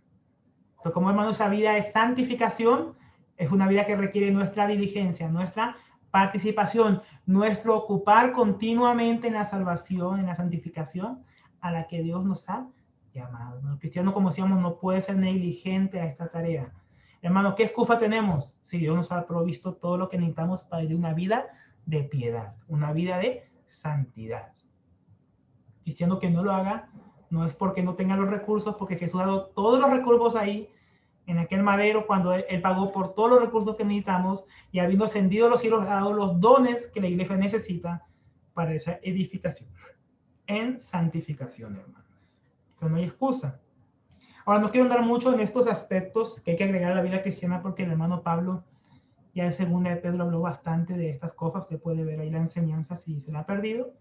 Entonces, como hermanos, esa vida de santificación es una vida que requiere nuestra diligencia, nuestra participación, nuestro ocupar continuamente en la salvación, en la santificación a la que Dios nos ha llamado. El cristiano, como decíamos, no puede ser negligente a esta tarea. Hermanos, ¿qué excusa tenemos? Si Dios nos ha provisto todo lo que necesitamos para vivir una vida de piedad, una vida de santidad. Cristiano que no lo haga, no es porque no tenga los recursos, porque Jesús ha dado todos los recursos ahí, en aquel madero, cuando él pagó por todos los recursos que necesitamos, y habiendo ascendido a los cielos, ha dado los dones que la iglesia necesita para esa edificación, en santificación, hermanos. Entonces no hay excusa. Ahora, no quiero andar mucho en estos aspectos que hay que agregar a la vida cristiana, porque el hermano Pablo, ya en segunda de Pedro, habló bastante de estas cosas. Usted puede ver ahí la enseñanza si se la ha perdido,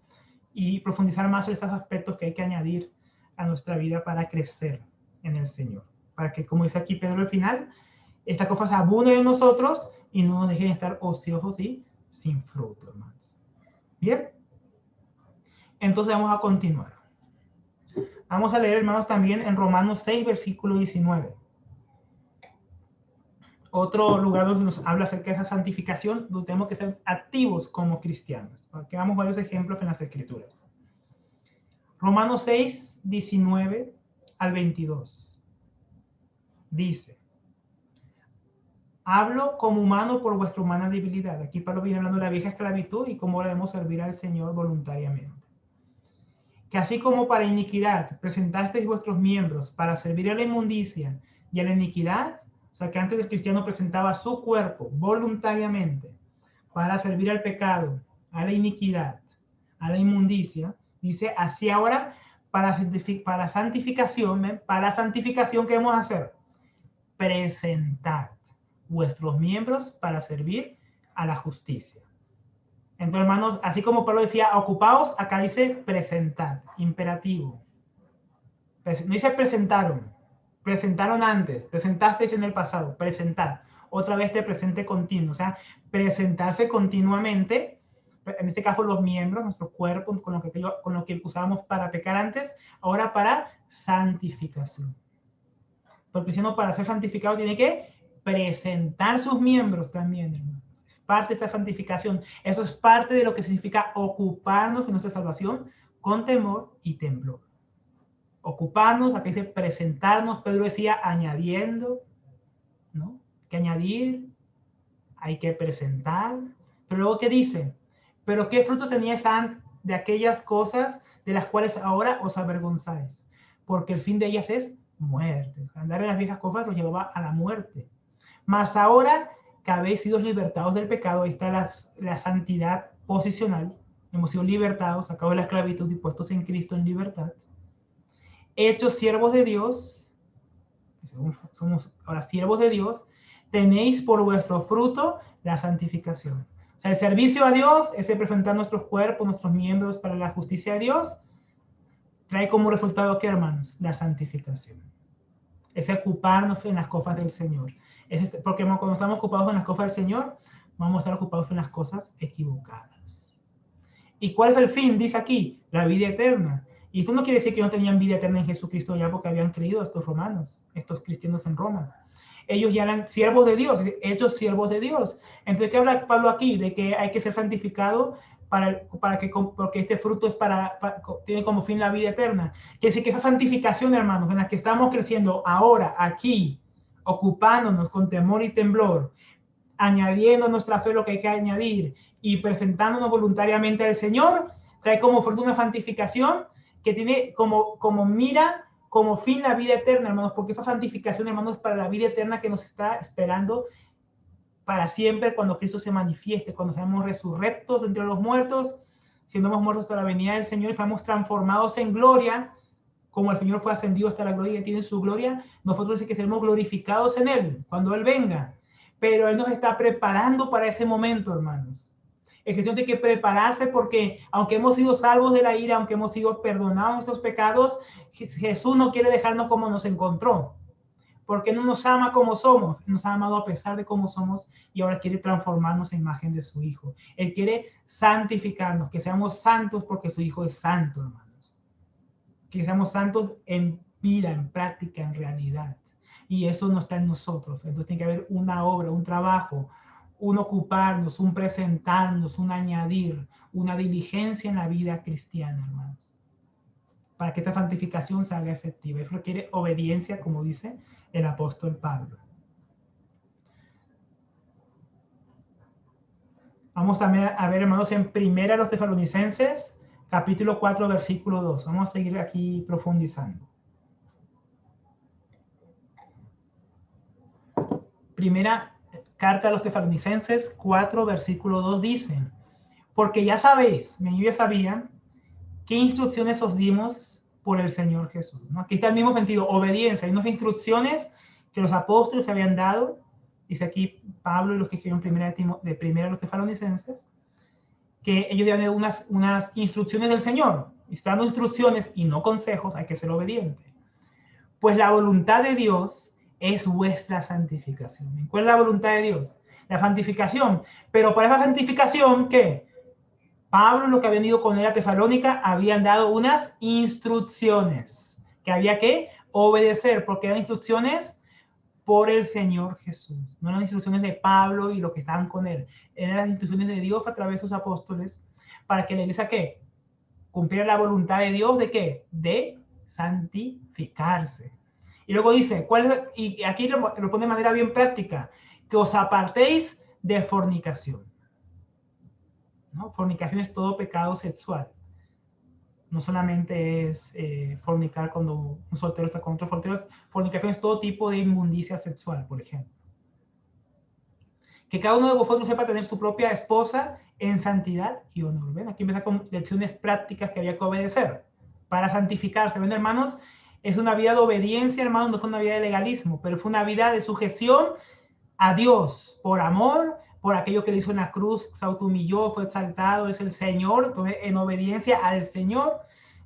y profundizar más sobre estos aspectos que hay que añadir a nuestra vida para crecer en el Señor. Para que, como dice aquí Pedro al final, Estas cosas abunden en nosotros y no nos dejen estar ociosos y sin fruto, hermanos. Bien. Entonces vamos a continuar. Vamos a leer, hermanos, también en Romanos 6, versículo 19. Otro lugar donde nos habla acerca de esa santificación, donde tenemos que ser activos como cristianos. Aquí vamos varios ejemplos en las Escrituras. Romanos 6, 19 al 22. Dice: hablo como humano por vuestra humana debilidad. Aquí Pablo viene hablando de la vieja esclavitud y cómo debemos servir al Señor voluntariamente. Que así como para iniquidad presentasteis vuestros miembros para servir a la inmundicia y a la iniquidad, o sea que antes el cristiano presentaba su cuerpo voluntariamente para servir al pecado, a la iniquidad, a la inmundicia, dice, así ahora para santificación, ¿qué debemos hacer? Presentar vuestros miembros para servir a la justicia. Entonces, hermanos, así como Pablo decía, ocupaos, acá dice presentar, imperativo. No dice presentaron antes, presentasteis en el pasado, presentar. Otra vez de presente continuo, o sea, presentarse continuamente, en este caso los miembros, nuestro cuerpo, con lo que usábamos para pecar antes, ahora para santificación. Porque el cristiano para ser santificado tiene que presentar sus miembros también, hermanos. Parte de esta santificación. Eso es parte de lo que significa ocuparnos de nuestra salvación con temor y temblor. Ocuparnos, aquí dice presentarnos, Pedro decía añadiendo, ¿no? Que añadir, hay que presentar. Pero luego, ¿qué dice? Pero ¿qué frutos teníais de aquellas cosas de las cuales ahora os avergonzáis? Porque el fin de ellas es muerte. Andar en las viejas cosas los llevaba a la muerte. Mas ahora que habéis sido libertados del pecado, ahí está la santidad posicional. Hemos sido libertados, sacados de la esclavitud y puestos en Cristo en libertad. Hechos siervos de Dios, somos ahora siervos de Dios, tenéis por vuestro fruto la santificación. O sea, el servicio a Dios, ese presentar nuestros cuerpos, nuestros miembros para la justicia de Dios, trae como resultado, ¿qué, hermanos? La santificación. Es ocuparnos en las cosas del Señor. Porque cuando estamos ocupados en las cosas del Señor, vamos a estar ocupados en las cosas equivocadas. ¿Y cuál es el fin? Dice aquí, la vida eterna. Y esto no quiere decir que no tenían vida eterna en Jesucristo ya porque habían creído estos romanos, estos cristianos en Roma. Ellos ya eran siervos de Dios, hechos siervos de Dios. Entonces, ¿qué habla Pablo aquí? De que hay que ser santificado porque este fruto es tiene como fin la vida eterna. Quiere decir que esa santificación, hermanos, en la que estamos creciendo ahora, aquí, ocupándonos con temor y temblor, añadiendo a nuestra fe lo que hay que añadir y presentándonos voluntariamente al Señor, trae como fruto una santificación que tiene como mira, como fin la vida eterna, hermanos, porque esa santificación, hermanos, es para la vida eterna que nos está esperando para siempre cuando Cristo se manifieste, cuando seamos resurrectos entre los muertos, siendo muertos hasta la venida del Señor y seamos transformados en gloria, como el Señor fue ascendido hasta la gloria y tiene su gloria, nosotros sí que seremos glorificados en Él, cuando Él venga. Pero Él nos está preparando para ese momento, hermanos. Es cuestión de que prepararse porque aunque hemos sido salvos de la ira, aunque hemos sido perdonados nuestros pecados, Jesús no quiere dejarnos como nos encontró. Porque no nos ama como somos, nos ha amado a pesar de cómo somos y ahora quiere transformarnos en imagen de su Hijo. Él quiere santificarnos, que seamos santos porque su Hijo es santo, hermanos. Que seamos santos en vida, en práctica, en realidad. Y eso no está en nosotros. Entonces tiene que haber una obra, un trabajo, un ocuparnos, un presentarnos, un añadir, una diligencia en la vida cristiana, hermanos. Para que esta santificación se haga efectiva. Eso requiere obediencia, como dice el apóstol Pablo. Vamos también a ver, hermanos, en Primera de los Tesalonicenses, capítulo 4, versículo 2. Vamos a seguir aquí profundizando. Primera carta a los Tesalonicenses 4, versículo 2 dice: porque ya sabéis, yo ya sabía, qué instrucciones os dimos por el Señor Jesús, ¿no? Aquí está el mismo sentido, obediencia. Hay unas instrucciones que los apóstoles se habían dado, dice aquí Pablo y los que escribieron primera a los Tesalonicenses, que ellos dieron unas instrucciones del Señor. Y están dando instrucciones y no consejos, hay que ser obediente. Pues la voluntad de Dios es vuestra santificación. ¿Cuál es la voluntad de Dios? La santificación. Pero para esa santificación, ¿qué? Pablo, los que habían ido con él a Tesalónica, habían dado unas instrucciones que había que obedecer, porque eran instrucciones por el Señor Jesús. No eran instrucciones de Pablo y los que estaban con él. Eran las instrucciones de Dios a través de sus apóstoles para que la iglesia, ¿qué? Cumpliera la voluntad de Dios de ¿qué? De santificarse. Y luego dice, ¿cuál es? Y aquí lo pone de manera bien práctica, que os apartéis de fornicación. ¿No? Fornicación es todo pecado sexual. No solamente es fornicar cuando un soltero está con otro soltero. Fornicación es todo tipo de inmundicia sexual, por ejemplo. Que cada uno de vosotros sepa tener su propia esposa en santidad y honor. ¿Ven? Aquí empieza con lecciones prácticas que había que obedecer para santificarse. ¿Ven, hermanos? Es una vida de obediencia, hermanos, no fue una vida de legalismo, pero fue una vida de sujeción a Dios por amor, por aquello que le hizo en la cruz, se autohumilló, fue exaltado, es el Señor. Entonces, en obediencia al Señor,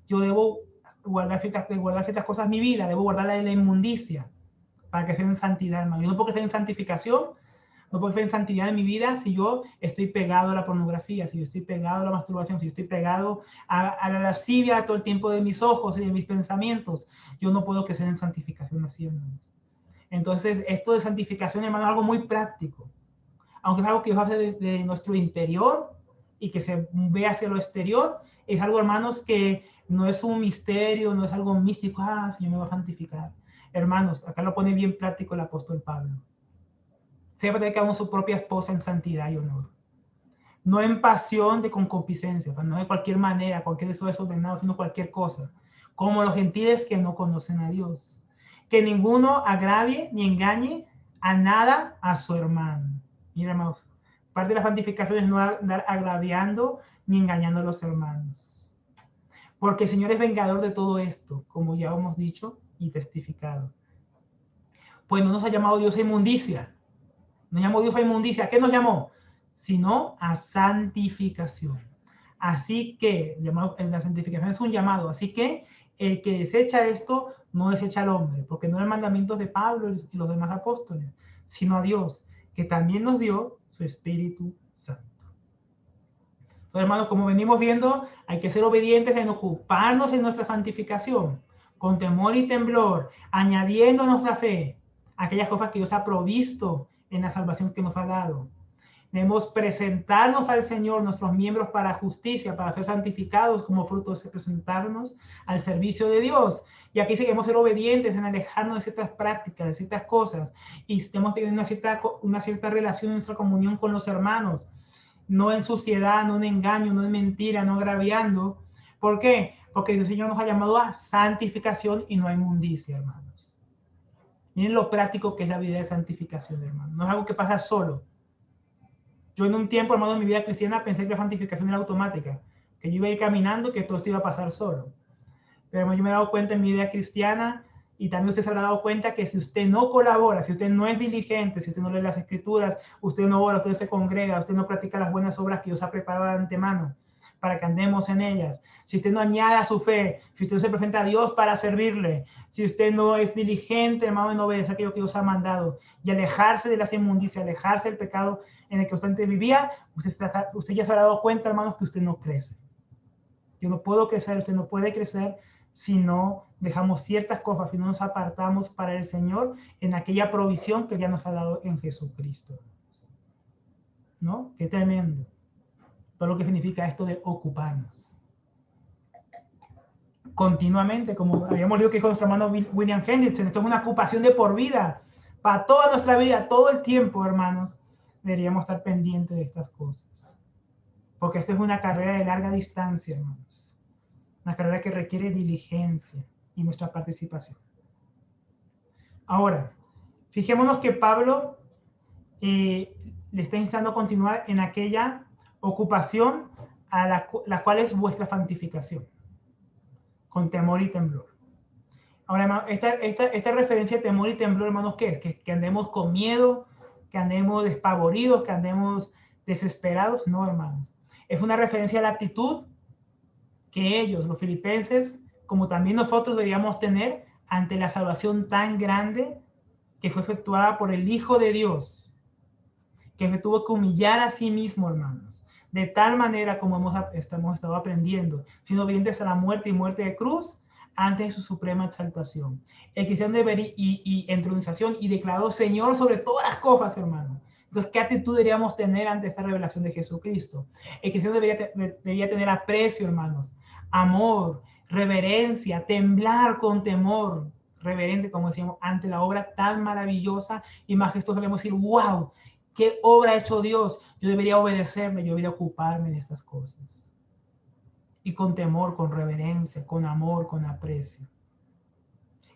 yo debo guardar ciertas cosas en mi vida, debo guardar la inmundicia para que sea en santidad, hermano. Yo no puedo ser en santificación, no puedo ser en santidad en mi vida si yo estoy pegado a la pornografía, si yo estoy pegado a la masturbación, si yo estoy pegado a la lascivia todo el tiempo de mis ojos y de mis pensamientos. Yo no puedo crecer en santificación así, hermanos. Entonces, esto de santificación, hermano, es algo muy práctico. Aunque es algo que Dios hace de nuestro interior y que se ve hacia lo exterior, es algo, hermanos, que no es un misterio, no es algo místico. Ah, Señor me va a santificar. Hermanos, acá lo pone bien práctico el apóstol Pablo. Sepa tener cada uno su propia esposa en santidad y honor. No en pasión de concupiscencia, no de cualquier manera, cualquier deseo desordenado, sino cualquier cosa. Como los gentiles que no conocen a Dios. Que ninguno agravie ni engañe a nada a su hermano. Mira, hermanos, parte de la santificación es no andar agraviando ni engañando a los hermanos. Porque el Señor es vengador de todo esto, como ya hemos dicho y testificado. Pues no nos ha llamado Dios a inmundicia. Nos llamó Dios a inmundicia. ¿A qué nos llamó? Sino a santificación. Así que, la santificación es un llamado. Así que el que desecha esto no desecha al hombre, porque no es el mandamiento de Pablo y los demás apóstoles, sino a Dios, que también nos dio su Espíritu Santo. Entonces, hermanos, como venimos viendo, hay que ser obedientes en ocuparnos en nuestra santificación, con temor y temblor, añadiendo a nuestra fe aquellas cosas que Dios ha provisto en la salvación que nos ha dado. Debemos presentarnos al Señor, nuestros miembros, para justicia, para ser santificados como fruto de presentarnos al servicio de Dios. Y aquí seguimos ser obedientes en alejarnos de ciertas prácticas, de ciertas cosas, y estemos teniendo una cierta relación en nuestra comunión con los hermanos. No en suciedad, no en engaño, no en mentira, no agraviando. ¿Por qué? Porque el Señor nos ha llamado a santificación y no a inmundicia, hermanos. Miren lo práctico que es la vida de santificación, hermano. No es algo que pasa solo. Yo en un tiempo, hermano, en mi vida cristiana pensé que la santificación era automática, que yo iba a ir caminando y que todo esto iba a pasar solo. Pero yo me he dado cuenta en mi vida cristiana, y también usted se habrá dado cuenta, que si usted no colabora, si usted no es diligente, si usted no lee las escrituras, usted no ora, usted se congrega, usted no practica las buenas obras que Dios ha preparado de antemano para que andemos en ellas, si usted no añade a su fe, si usted no se presenta a Dios para servirle, si usted no es diligente, hermano, en obedecer aquello que Dios ha mandado y alejarse de las inmundicias, alejarse del pecado en el que usted antes vivía, usted ya se habrá dado cuenta, hermanos, que usted no crece. Yo no puedo crecer, usted no puede crecer si no dejamos ciertas cosas, si no nos apartamos para el Señor en aquella provisión que ya nos ha dado en Jesucristo. ¿No? Qué tremendo. Todo lo que significa esto de ocuparnos. Continuamente, como habíamos leído que dijo nuestro hermano William Hendrickson, esto es una ocupación de por vida, para toda nuestra vida, todo el tiempo, hermanos, deberíamos estar pendientes de estas cosas. Porque esto es una carrera de larga distancia, hermanos. Una carrera que requiere diligencia y nuestra participación. Ahora, fijémonos que Pablo le está instando a continuar en aquella ocupación a la cual es vuestra santificación, con temor y temblor. Ahora, hermano, esta referencia de temor y temblor, hermanos, ¿qué es? ¿Que andemos con miedo, que andemos despavoridos, que andemos desesperados? No, hermanos. Es una referencia a la actitud que ellos, los filipenses, como también nosotros, deberíamos tener ante la salvación tan grande que fue efectuada por el Hijo de Dios, que se tuvo que humillar a sí mismo, hermanos, de tal manera como hemos estado aprendiendo, siendo obedientes a la muerte y muerte de cruz, antes de su suprema exaltación. El cristiano debería, y entronización, y declarado Señor sobre todas las cosas, hermano. Entonces, ¿qué actitud deberíamos tener ante esta revelación de Jesucristo? El cristiano debería tener aprecio, hermanos, amor, reverencia, temblar con temor, reverente, como decíamos, ante la obra tan maravillosa y majestuosa. Debemos decir, wow, ¿qué obra ha hecho Dios? Yo debería obedecerme, yo debería ocuparme de estas cosas. Y con temor, con reverencia, con amor, con aprecio.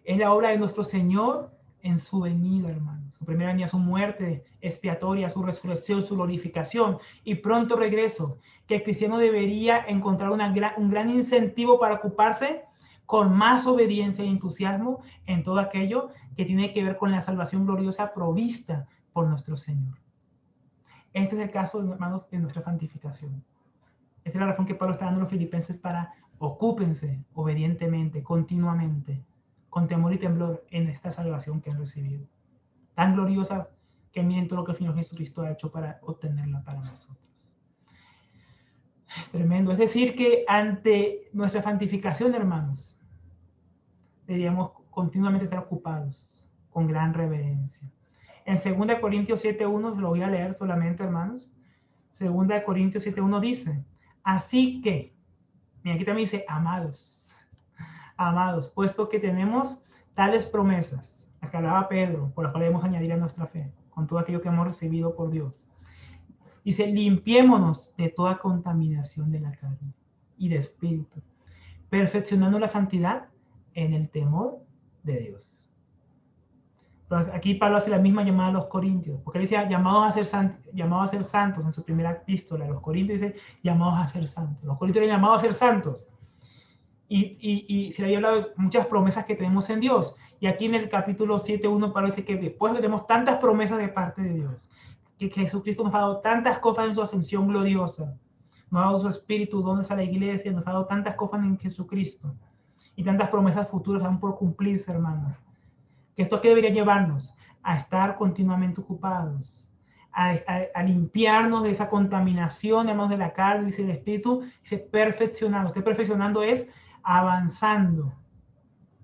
Es la obra de nuestro Señor en su venida, hermanos. Su primera venida, su muerte expiatoria, su resurrección, su glorificación y pronto regreso. Que el cristiano debería encontrar un gran incentivo para ocuparse con más obediencia y entusiasmo en todo aquello que tiene que ver con la salvación gloriosa provista por nuestro Señor. Este es el caso, hermanos, de nuestra santificación. Esta es la razón que Pablo está dando a los filipenses para ocúpense obedientemente, continuamente, con temor y temblor en esta salvación que han recibido. Tan gloriosa que miren todo lo que el Señor Jesucristo ha hecho para obtenerla para nosotros. Es tremendo. Es decir, que ante nuestra santificación, hermanos, deberíamos continuamente estar ocupados con gran reverencia. En 2 Corintios 7.1, lo voy a leer solamente, hermanos. 2 Corintios 7.1 dice, así que, mira, aquí también dice, amados, puesto que tenemos tales promesas, acá hablaba Pedro, por las cuales debemos añadir a nuestra fe, con todo aquello que hemos recibido por Dios. Dice, limpiémonos de toda contaminación de la carne y de espíritu, perfeccionando la santidad en el temor de Dios. Entonces, aquí Pablo hace la misma llamada a los corintios, porque él decía llamados a ser santos en su primera epístola. Los corintios dice llamados a ser santos. Los corintios eran llamados a ser santos. Y se le había hablado de muchas promesas que tenemos en Dios. Y aquí en el capítulo 7.1 Pablo dice que después de que tenemos tantas promesas de parte de Dios, que Jesucristo nos ha dado tantas cosas en su ascensión gloriosa, nos ha dado su espíritu, dones a la iglesia, nos ha dado tantas cosas en Jesucristo y tantas promesas futuras aún por cumplirse, hermanos. Que esto que debería llevarnos a estar continuamente ocupados, a limpiarnos de esa contaminación, hermanos, de la carne, dice el espíritu, dice perfeccionando. Usted perfeccionando es avanzando,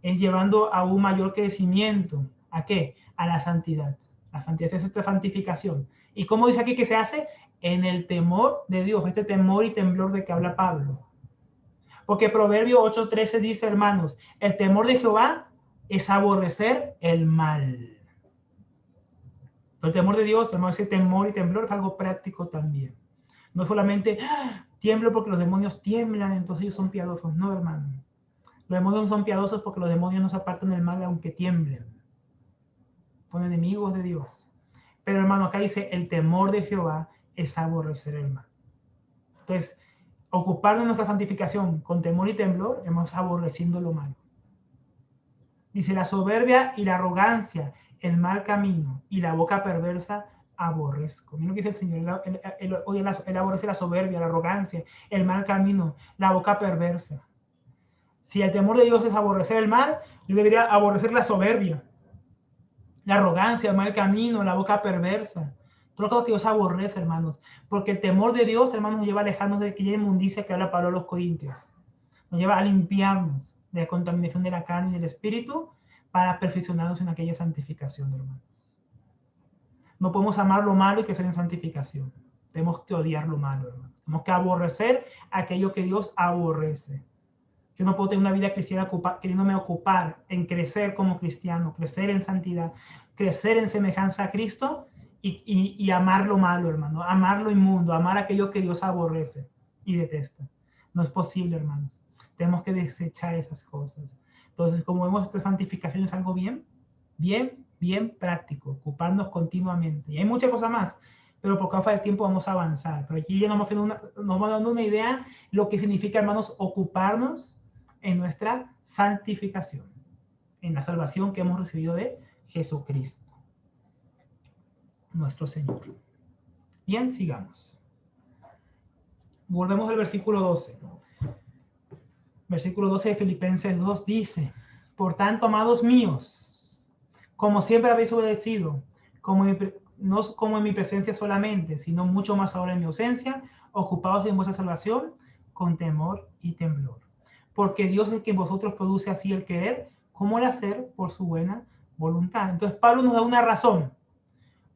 es llevando a un mayor crecimiento. ¿A qué? A la santidad. La santidad es esta santificación. ¿Y cómo dice aquí que se hace? En el temor de Dios, este temor y temblor de que habla Pablo. Porque Proverbio 8.13 dice, hermanos, el temor de Jehová es aborrecer el mal. El temor de Dios, hermano, ese temor y temblor es algo práctico también. No solamente tiemblo porque los demonios tiemblan, entonces ellos son piadosos. No, hermano. Los demonios no son piadosos porque los demonios no se apartan del mal aunque tiemblen. Son enemigos de Dios. Pero, hermano, acá dice, el temor de Jehová es aborrecer el mal. Entonces, ocuparnos de nuestra santificación con temor y temblor, hemos aborreciendo lo malo. Dice, la soberbia y la arrogancia, el mal camino y la boca perversa aborrezco. Mira lo que dice el Señor, él aborrece la soberbia, la arrogancia, el mal camino, la boca perversa. Si el temor de Dios es aborrecer el mal, yo debería aborrecer la soberbia, la arrogancia, el mal camino, la boca perversa. Todo lo que Dios aborrece, hermanos. Porque el temor de Dios, hermanos, nos lleva a alejarnos de aquella inmundicia que habla Pablo a los Corintios. Nos lleva a limpiarnos de la contaminación de la carne y del espíritu para perfeccionarnos en aquella santificación, hermanos. No podemos amar lo malo y crecer en santificación. Tenemos que odiar lo malo, hermanos. Tenemos que aborrecer aquello que Dios aborrece. Yo no puedo tener una vida cristiana queriéndome ocupar en crecer como cristiano, crecer en santidad, crecer en semejanza a Cristo y amar lo malo, hermano. Amar lo inmundo, amar aquello que Dios aborrece y detesta. No es posible, hermanos. Tenemos que desechar esas cosas. Entonces, como vemos, esta santificación es algo bien práctico, ocuparnos continuamente. Y hay muchas cosas más, pero por causa del tiempo vamos a avanzar. Pero aquí ya nos va dando una idea lo que significa, hermanos, ocuparnos en nuestra santificación, en la salvación que hemos recibido de Jesucristo, nuestro Señor. Bien, sigamos. Volvemos al versículo 12. Versículo 12 de Filipenses 2 dice, por tanto, amados míos, como siempre habéis obedecido, no como en mi presencia solamente, sino mucho más ahora en mi ausencia, ocupados en vuestra salvación con temor y temblor. Porque Dios es el que en vosotros produce así el querer como el hacer por su buena voluntad. Entonces Pablo nos da una razón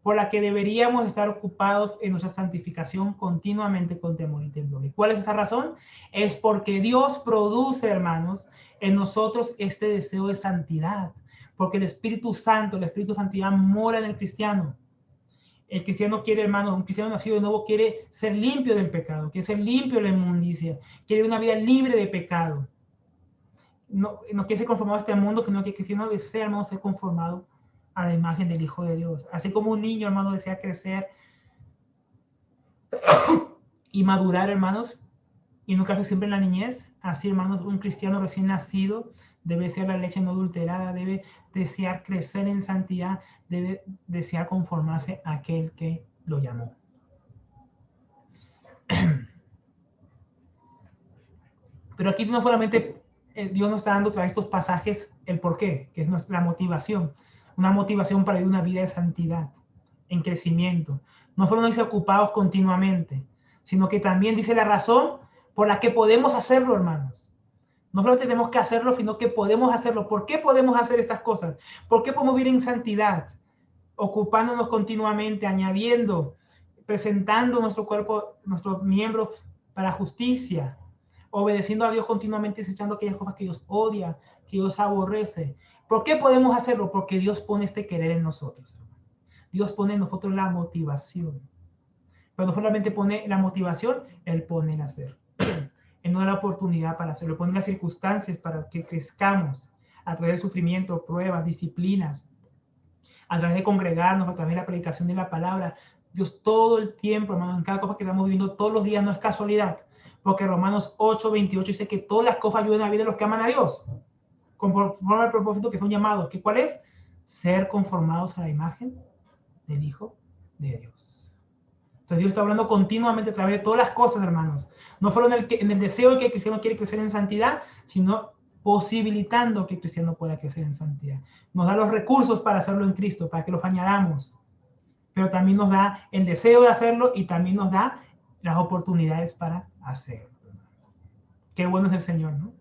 por la que deberíamos estar ocupados en nuestra santificación continuamente con temor y temblor. ¿Y cuál es esa razón? Es porque Dios produce, hermanos, en nosotros este deseo de santidad. Porque el Espíritu Santo, el Espíritu de Santidad mora en el cristiano. El cristiano quiere, hermano, un cristiano nacido de nuevo quiere ser limpio del pecado, quiere ser limpio de la inmundicia, quiere una vida libre de pecado. No quiere ser conformado a este mundo, sino que el cristiano desea, hermano, ser conformado a la imagen del Hijo de Dios. Así como un niño, hermano, desea crecer y madurar, hermanos, y nunca se siempre en la niñez, así, hermanos, un cristiano recién nacido debe desear la leche no adulterada, debe desear crecer en santidad, debe desear conformarse a aquel que lo llamó. Pero aquí no solamente Dios nos está dando a través de estos pasajes el porqué, que es la motivación, una motivación para vivir una vida de santidad, en crecimiento. No solo nos dice ocupados continuamente, sino que también dice la razón por la que podemos hacerlo, hermanos. No solo tenemos que hacerlo, sino que podemos hacerlo. ¿Por qué podemos hacer estas cosas? ¿Por qué podemos vivir en santidad? Ocupándonos continuamente, añadiendo, presentando nuestro cuerpo, nuestros miembros para justicia, obedeciendo a Dios continuamente, desechando aquellas cosas que Dios odia, que Dios aborrece. ¿Por qué podemos hacerlo? Porque Dios pone este querer en nosotros. Dios pone en nosotros la motivación. Pero no solamente pone la motivación, Él pone el hacer. Él nos da la oportunidad para hacerlo, pone las circunstancias para que crezcamos a través del sufrimiento, pruebas, disciplinas, a través de congregarnos, a través de la predicación de la palabra. Dios todo el tiempo, hermanos, en cada cosa que estamos viviendo todos los días no es casualidad, porque Romanos 8:28 dice que todas las cosas ayudan a la vida de los que aman a Dios, conforme al propósito que son llamados. ¿Que cuál es? Ser conformados a la imagen del Hijo de Dios. Entonces Dios está hablando continuamente a través de todas las cosas, hermanos. No solo en el deseo de que el cristiano quiere crecer en santidad, sino posibilitando que el cristiano pueda crecer en santidad. Nos da los recursos para hacerlo en Cristo, para que los añadamos. Pero también nos da el deseo de hacerlo y también nos da las oportunidades para hacerlo. Qué bueno es el Señor, ¿no?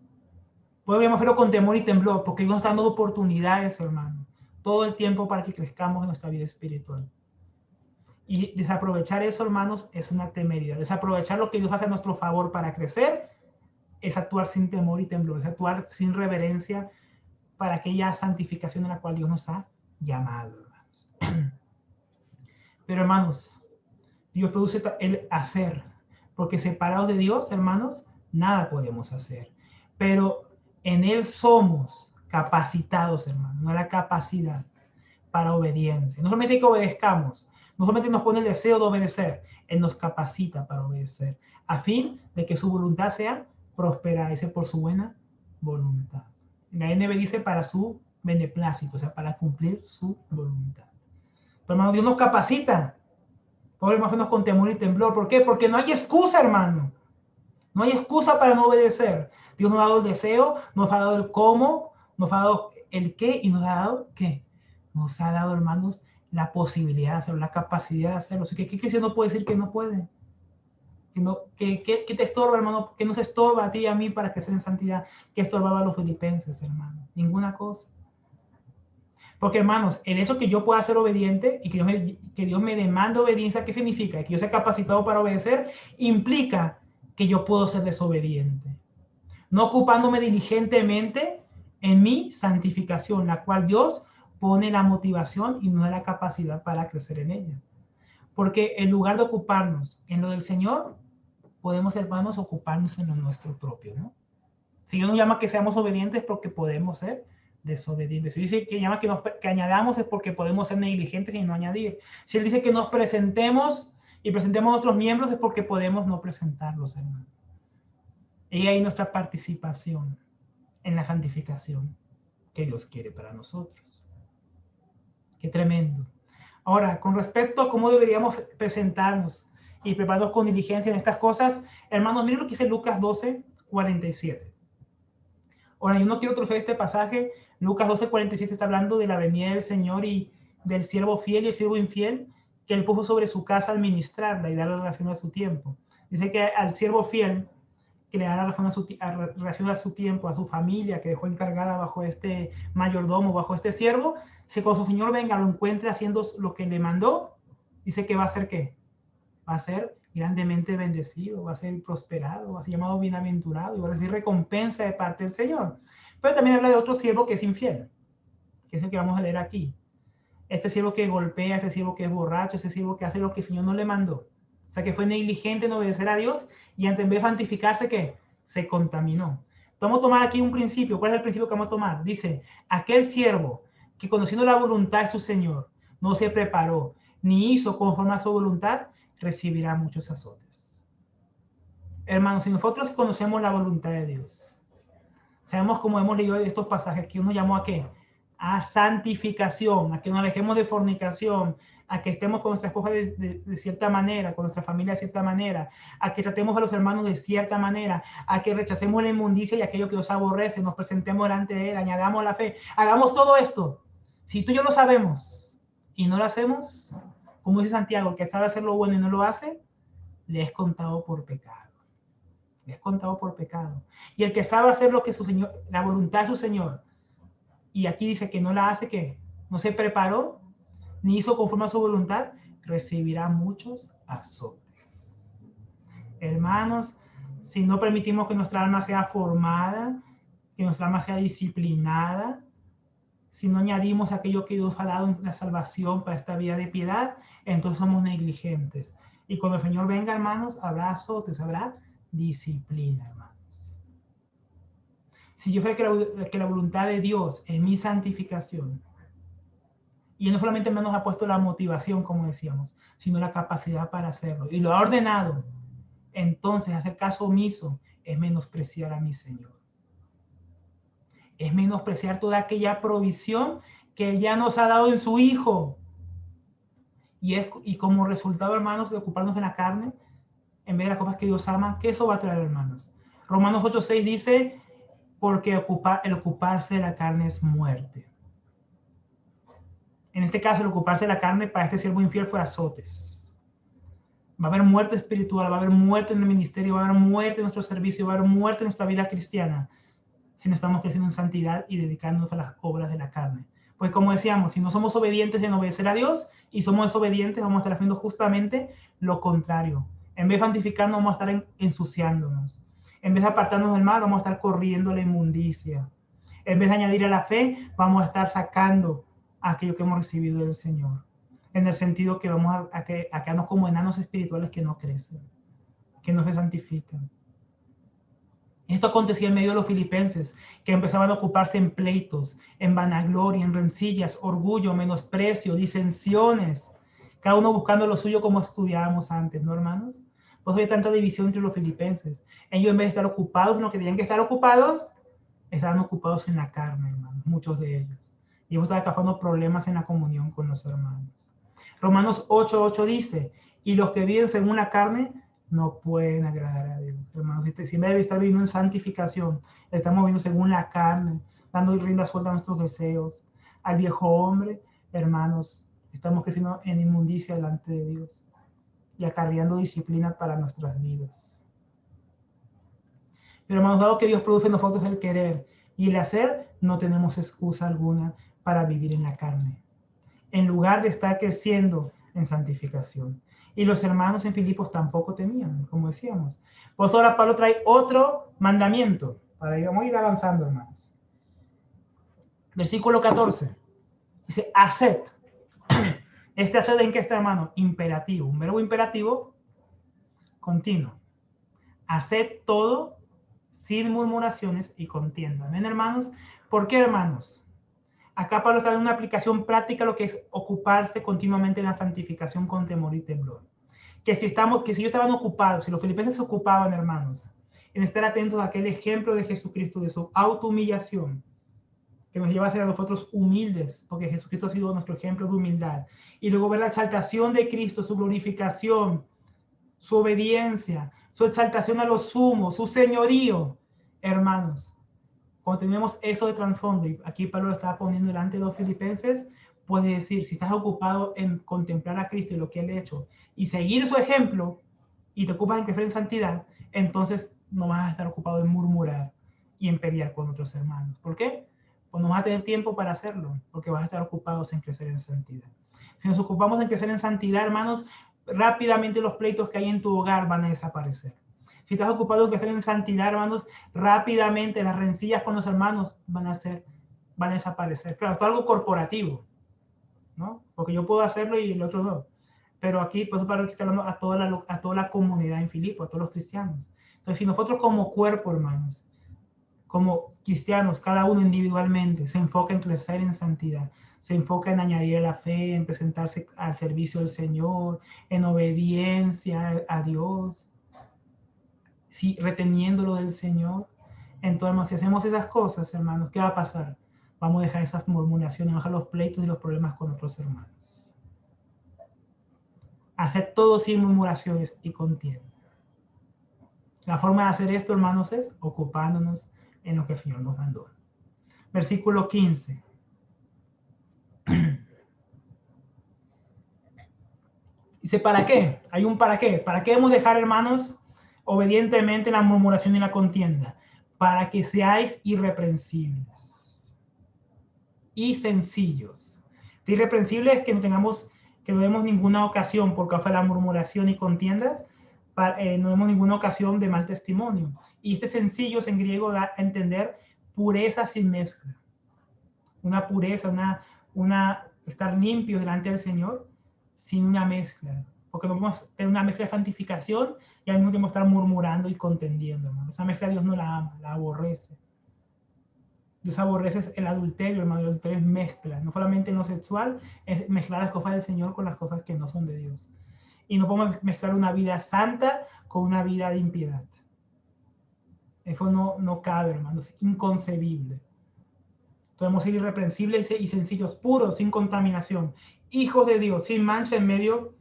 Podríamos hacerlo con temor y temblor, porque Dios nos está dando oportunidades, hermano, todo el tiempo para que crezcamos en nuestra vida espiritual. Y desaprovechar eso, hermanos, es una temeridad. Desaprovechar lo que Dios hace a nuestro favor para crecer es actuar sin temor y temblor, es actuar sin reverencia para aquella santificación en la cual Dios nos ha llamado, hermanos. Pero, hermanos, Dios produce el hacer, porque separados de Dios, hermanos, nada podemos hacer. Pero en Él somos capacitados, hermanos, no la capacidad para obediencia. No solamente que obedezcamos, no solamente nos pone el deseo de obedecer, Él nos capacita para obedecer, a fin de que su voluntad sea próspera, dice por su buena voluntad. En la NB dice para su beneplácito, o sea, para cumplir su voluntad. Pero, hermano, Dios nos capacita. Podemos hacernos con temor y temblor. ¿Por qué? Porque no hay excusa, hermano. No hay excusa para no obedecer. Dios nos ha dado el deseo, nos ha dado el cómo, nos ha dado el qué y nos ha dado qué. Nos ha dado, hermanos, la posibilidad de hacerlo, la capacidad de hacerlo. Así que, ¿qué cristiano no puede decir que no puede? Que te estorba, hermano, que no se estorba a ti y a mí para crecer en santidad, que estorbaba a los filipenses, hermano. Ninguna cosa. Porque, hermanos, el hecho que yo pueda ser obediente y que Dios me demande obediencia, ¿qué significa? Que yo sea capacitado para obedecer, implica que yo puedo ser desobediente. No ocupándome diligentemente en mi santificación, la cual Dios pone la motivación y nos da la capacidad para crecer en ella. Porque en lugar de ocuparnos en lo del Señor, podemos, hermanos, ocuparnos en lo nuestro propio, ¿no? Si Dios nos llama a que seamos obedientes, porque podemos ser desobedientes. Si dice que llama que añadamos, es porque podemos ser negligentes y no añadir. Si Él dice que nos presentemos y presentemos nuestros miembros, es porque podemos no presentarlos, hermano. Y ahí nuestra participación en la santificación que Dios quiere para nosotros. Qué tremendo. Ahora, con respecto a cómo deberíamos presentarnos y prepararnos con diligencia en estas cosas, hermanos, miren lo que dice Lucas 12:47. Ahora, yo no quiero trozar este pasaje. Lucas 12:46 está hablando de la venida del Señor y del siervo fiel y el siervo infiel que él puso sobre su casa al ministrarla y darle relación a su tiempo. Dice que al siervo fiel que le da la relación a su tiempo, a su familia, que dejó encargada bajo este mayordomo, bajo este siervo, si cuando su Señor venga lo encuentre haciendo lo que le mandó, dice que va a ser ¿qué? Va a ser grandemente bendecido, va a ser prosperado, va a ser llamado bienaventurado y va a recibir recompensa de parte del Señor. Pero también habla de otro siervo que es infiel, que es el que vamos a leer aquí. Este siervo que golpea, este siervo que es borracho, ese siervo que hace lo que el Señor no le mandó. O sea, que fue negligente en obedecer a Dios y en vez de santificarse, ¿qué? Se contaminó. Vamos a tomar aquí un principio. ¿Cuál es el principio que vamos a tomar? Dice, aquel siervo que conociendo la voluntad de su Señor, no se preparó, ni hizo conforme a su voluntad, recibirá muchos azotes. Hermanos, si nosotros conocemos la voluntad de Dios, sabemos como hemos leído estos pasajes, que uno llamó a ¿qué? A santificación, a que nos alejemos de fornicación, a que estemos con nuestra esposa de cierta manera, con nuestra familia de cierta manera, a que tratemos a los hermanos de cierta manera, a que rechacemos la inmundicia y aquello que nos aborrece, nos presentemos delante de Él, añadamos la fe, hagamos todo esto. Si tú y yo lo sabemos y no lo hacemos, como dice Santiago, el que sabe hacer lo bueno y no lo hace, le es contado por pecado. Le es contado por pecado. Y el que sabe hacer lo que su Señor, la voluntad de su Señor, y aquí dice que no la hace, que no se preparó, ni hizo conforme a su voluntad, recibirá muchos azotes. Hermanos, si no permitimos que nuestra alma sea formada, que nuestra alma sea disciplinada, si no añadimos aquello que Dios ha dado en la salvación para esta vida de piedad, entonces somos negligentes. Y cuando el Señor venga, hermanos, habrá azotes, habrá disciplina, hermanos. Si yo fuera que la voluntad de Dios es mi santificación, y no solamente nos ha puesto la motivación, como decíamos, sino la capacidad para hacerlo, y lo ha ordenado, entonces hacer caso omiso es menospreciar a mi Señor. Es menospreciar toda aquella provisión que Él ya nos ha dado en su Hijo. Y como resultado, hermanos, de ocuparnos de la carne, en vez de las cosas que Dios ama, ¿qué eso va a traer, hermanos? Romanos 8:6 dice, porque el ocuparse de la carne es muerte. En este caso, el ocuparse de la carne para este siervo infiel fue azotes. Va a haber muerte espiritual, va a haber muerte en el ministerio, va a haber muerte en nuestro servicio, va a haber muerte en nuestra vida cristiana, si no estamos creciendo en santidad y dedicándonos a las obras de la carne. Pues como decíamos, si no somos obedientes en obedecer a Dios y somos desobedientes, vamos a estar haciendo justamente lo contrario. En vez de santificarnos, vamos a estar ensuciándonos. En vez de apartarnos del mal, vamos a estar corriendo la inmundicia. En vez de añadir a la fe, vamos a estar sacando aquello que hemos recibido del Señor. En el sentido que vamos a quedarnos como enanos espirituales que no crecen, que no se santifican. Esto acontecía en medio de los filipenses, que empezaban a ocuparse en pleitos, en vanagloria, en rencillas, orgullo, menosprecio, disensiones, cada uno buscando lo suyo como estudiábamos antes, ¿no, hermanos? Pues había tanta división entre los filipenses. Ellos, en vez de estar ocupados en lo que tenían que estar ocupados, estaban ocupados en la carne, hermanos, muchos de ellos. Y ellos estaban causando problemas en la comunión con los hermanos. Romanos 8:8 dice, y los que viven según la carne no pueden agradar a Dios, hermanos. Si en vez de estar viviendo en santificación, estamos viviendo según la carne, dando rienda suelta a nuestros deseos, al viejo hombre, hermanos, estamos creciendo en inmundicia delante de Dios y acarreando disciplina para nuestras vidas. Pero hermanos, dado que Dios produce en nosotros el querer y el hacer, no tenemos excusa alguna para vivir en la carne, en lugar de estar creciendo en santificación. Y los hermanos en Filipos tampoco tenían, como decíamos. Pues ahora Pablo trae otro mandamiento. Vamos a ir avanzando, hermanos. Versículo 14. Dice, haced. Este haced, ¿en qué está, hermano? Imperativo. Un verbo imperativo continuo. Haced todo sin murmuraciones y contienda. ¿Ven, hermanos? ¿Por qué, hermanos? Acá Pablo está dando una aplicación práctica a lo que es ocuparse continuamente en la santificación con temor y temblor. Que si ellos estaban ocupados, si los filipenses se ocupaban, hermanos, en estar atentos a aquel ejemplo de Jesucristo, de su autohumillación, que nos lleva a ser a nosotros humildes, porque Jesucristo ha sido nuestro ejemplo de humildad. Y luego ver la exaltación de Cristo, su glorificación, su obediencia, su exaltación a los sumos, su señorío, hermanos. Cuando tenemos eso de trasfondo, y aquí Pablo lo estaba poniendo delante de los filipenses, puedes decir, si estás ocupado en contemplar a Cristo y lo que Él ha hecho, y seguir su ejemplo, y te ocupas en crecer en santidad, entonces no vas a estar ocupado en murmurar y en pelear con otros hermanos. ¿Por qué? Pues no vas a tener tiempo para hacerlo, porque vas a estar ocupados en crecer en santidad. Si nos ocupamos en crecer en santidad, hermanos, rápidamente los pleitos que hay en tu hogar van a desaparecer. Si estás ocupado en crecer en santidad, hermanos, rápidamente las rencillas con los hermanos van a desaparecer. Claro, esto es algo corporativo, ¿no? Porque yo puedo hacerlo y el otro no. Pero aquí, pues, para que está hablando a toda la comunidad en Filipo, a todos los cristianos. Entonces, si nosotros como cuerpo, hermanos, como cristianos, cada uno individualmente, se enfoca en crecer en santidad, se enfoca en añadir a la fe, en presentarse al servicio del Señor, en obediencia a Dios, sí, reteniéndolo del Señor. Entonces, si hacemos esas cosas, hermanos, ¿qué va a pasar? Vamos a dejar esas murmuraciones, bajar los pleitos y los problemas con otros hermanos. Hacer todo sin murmuraciones y contienda. La forma de hacer esto, hermanos, es ocupándonos en lo que el Señor nos mandó. Versículo 15. Dice, ¿para qué? Hay un para qué. ¿Para qué debemos dejar, hermanos, obedientemente la murmuración y la contienda? Para que seáis irreprensibles y sencillos. Irreprensibles es que no demos ninguna ocasión por causa de la murmuración y contiendas, no demos ninguna ocasión de mal testimonio. Y este sencillos en griego da a entender pureza sin mezcla. Una pureza, estar limpios delante del Señor sin una mezcla. Porque no podemos tener una mezcla de santificación y al mismo tiempo estar murmurando y contendiendo, hermano. Esa mezcla Dios no la ama, la aborrece. Dios aborrece el adulterio, hermano. El adulterio es mezcla, no solamente en lo sexual, es mezclar las cosas del Señor con las cosas que no son de Dios. Y no podemos mezclar una vida santa con una vida de impiedad. Eso no cabe, hermano, es inconcebible. Podemos ser irreprensibles y sencillos, puros, sin contaminación, hijos de Dios, sin mancha en medio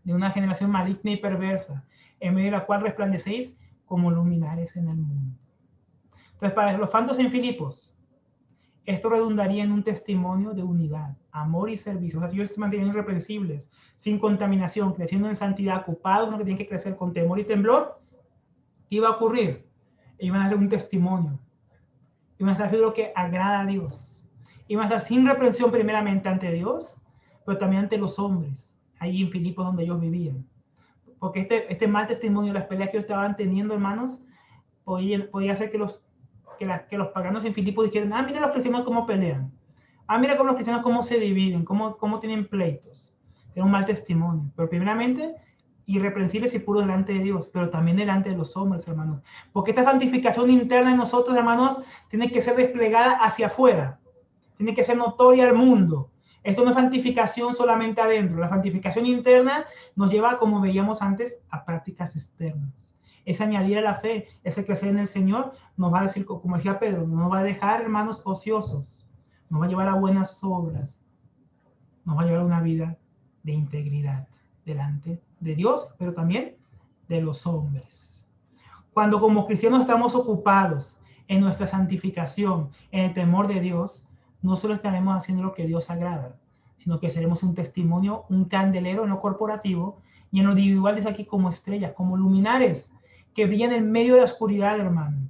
de una generación maligna y perversa, en medio de la cual resplandecéis como luminares en el mundo. Entonces, para los santos en Filipos, esto redundaría en un testimonio de unidad, amor y servicio. O sea, si ellos se mantienen irreprensibles, sin contaminación, creciendo en santidad, ocupados en lo que tienen que crecer con temor y temblor, ¿qué iba a ocurrir? Ellos van a dar un testimonio. Iban a estar haciendo lo que agrada a Dios. Iban a estar sin reprensión primeramente ante Dios, pero también ante los hombres, ahí en Filipos donde ellos vivían. Porque este mal testimonio, las peleas que ellos estaban teniendo, hermanos, podía hacer que los paganos en Filipos dijeran, mira los cristianos cómo pelean. Mira cómo los cristianos cómo se dividen, cómo tienen pleitos. Era un mal testimonio. Pero primeramente, irreprensibles y puros delante de Dios, pero también delante de los hombres, hermanos. Porque esta santificación interna de nosotros, hermanos, tiene que ser desplegada hacia afuera. Tiene que ser notoria al mundo. Esto no es santificación solamente adentro. La santificación interna nos lleva, como veíamos antes, a prácticas externas. Es añadir a la fe, ese crecer en el Señor, nos va a decir, como decía Pedro, no nos va a dejar, hermanos, ociosos. Nos va a llevar a buenas obras. Nos va a llevar a una vida de integridad delante de Dios, pero también de los hombres. Cuando como cristianos estamos ocupados en nuestra santificación, en el temor de Dios, no solo estaremos haciendo lo que Dios agrada, sino que seremos un testimonio, un candelero en lo corporativo y en lo individual desde aquí como estrellas, como luminares que brillan en medio de la oscuridad, hermano,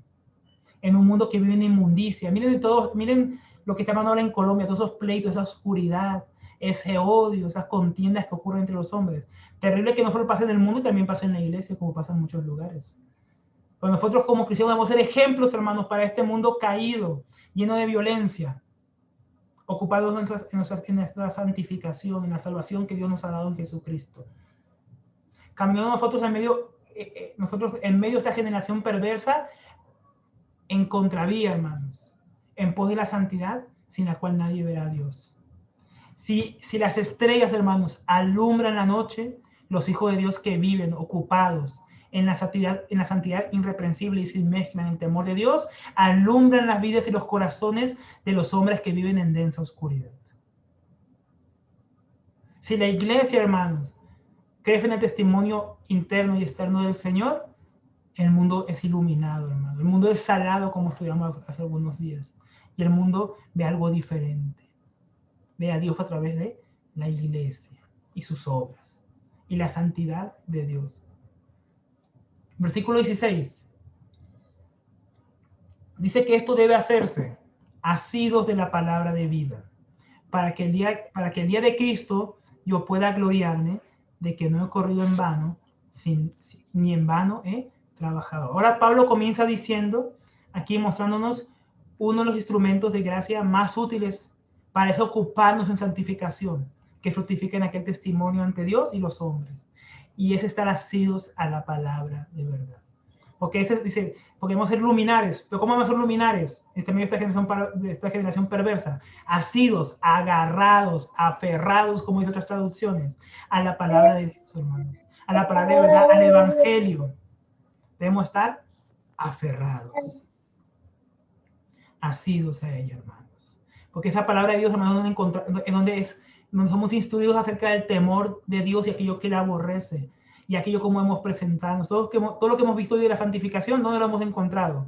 en un mundo que vive en inmundicia. Miren lo que está pasando ahora en Colombia, todos esos pleitos, esa oscuridad, ese odio, esas contiendas que ocurren entre los hombres. Terrible que no solo pase en el mundo, también pasa en la iglesia, como pasa en muchos lugares. Pero nosotros como cristianos debemos ser ejemplos, hermanos, para este mundo caído, lleno de violencia, ocupados en nuestra santificación, en la salvación que Dios nos ha dado en Jesucristo. Caminando nosotros en medio de esta generación perversa, en contravía, hermanos, en pos de la santidad, sin la cual nadie verá a Dios. Si las estrellas, hermanos, alumbran la noche, los hijos de Dios que viven ocupados en la santidad irreprensible y sin mezcla, en el temor de Dios, alumbran las vidas y los corazones de los hombres que viven en densa oscuridad. Si la iglesia, hermanos, crece en el testimonio interno y externo del Señor, El mundo es iluminado, hermano. El mundo es salado, como estudiamos hace algunos días. Y el mundo ve algo diferente. Ve a Dios a través de la iglesia y sus obras. Y la santidad de Dios. Versículo 16. Dice que esto debe hacerse asidos de la palabra de vida. Para que el día de Cristo yo pueda gloriarme de que no he corrido en vano, ni en vano he trabajado. Ahora Pablo comienza diciendo, aquí mostrándonos uno de los instrumentos de gracia más útiles para eso ocuparnos en santificación, que fructifiquen aquel testimonio ante Dios y los hombres. Y es estar asidos a la palabra de verdad. Porque ese dice, porque vamos a ser luminares. ¿Pero cómo vamos a ser luminares? En medio de esta generación perversa. Asidos, agarrados, aferrados, como dice otras traducciones, a la palabra de Dios, hermanos. A la palabra de verdad, al evangelio. Debemos estar aferrados. Asidos a ella, hermanos. Porque esa palabra de Dios, hermanos, donde somos instruidos acerca del temor de Dios y aquello que le aborrece. Y aquello como hemos presentado. Todo lo que hemos visto hoy de la santificación, ¿dónde lo hemos encontrado?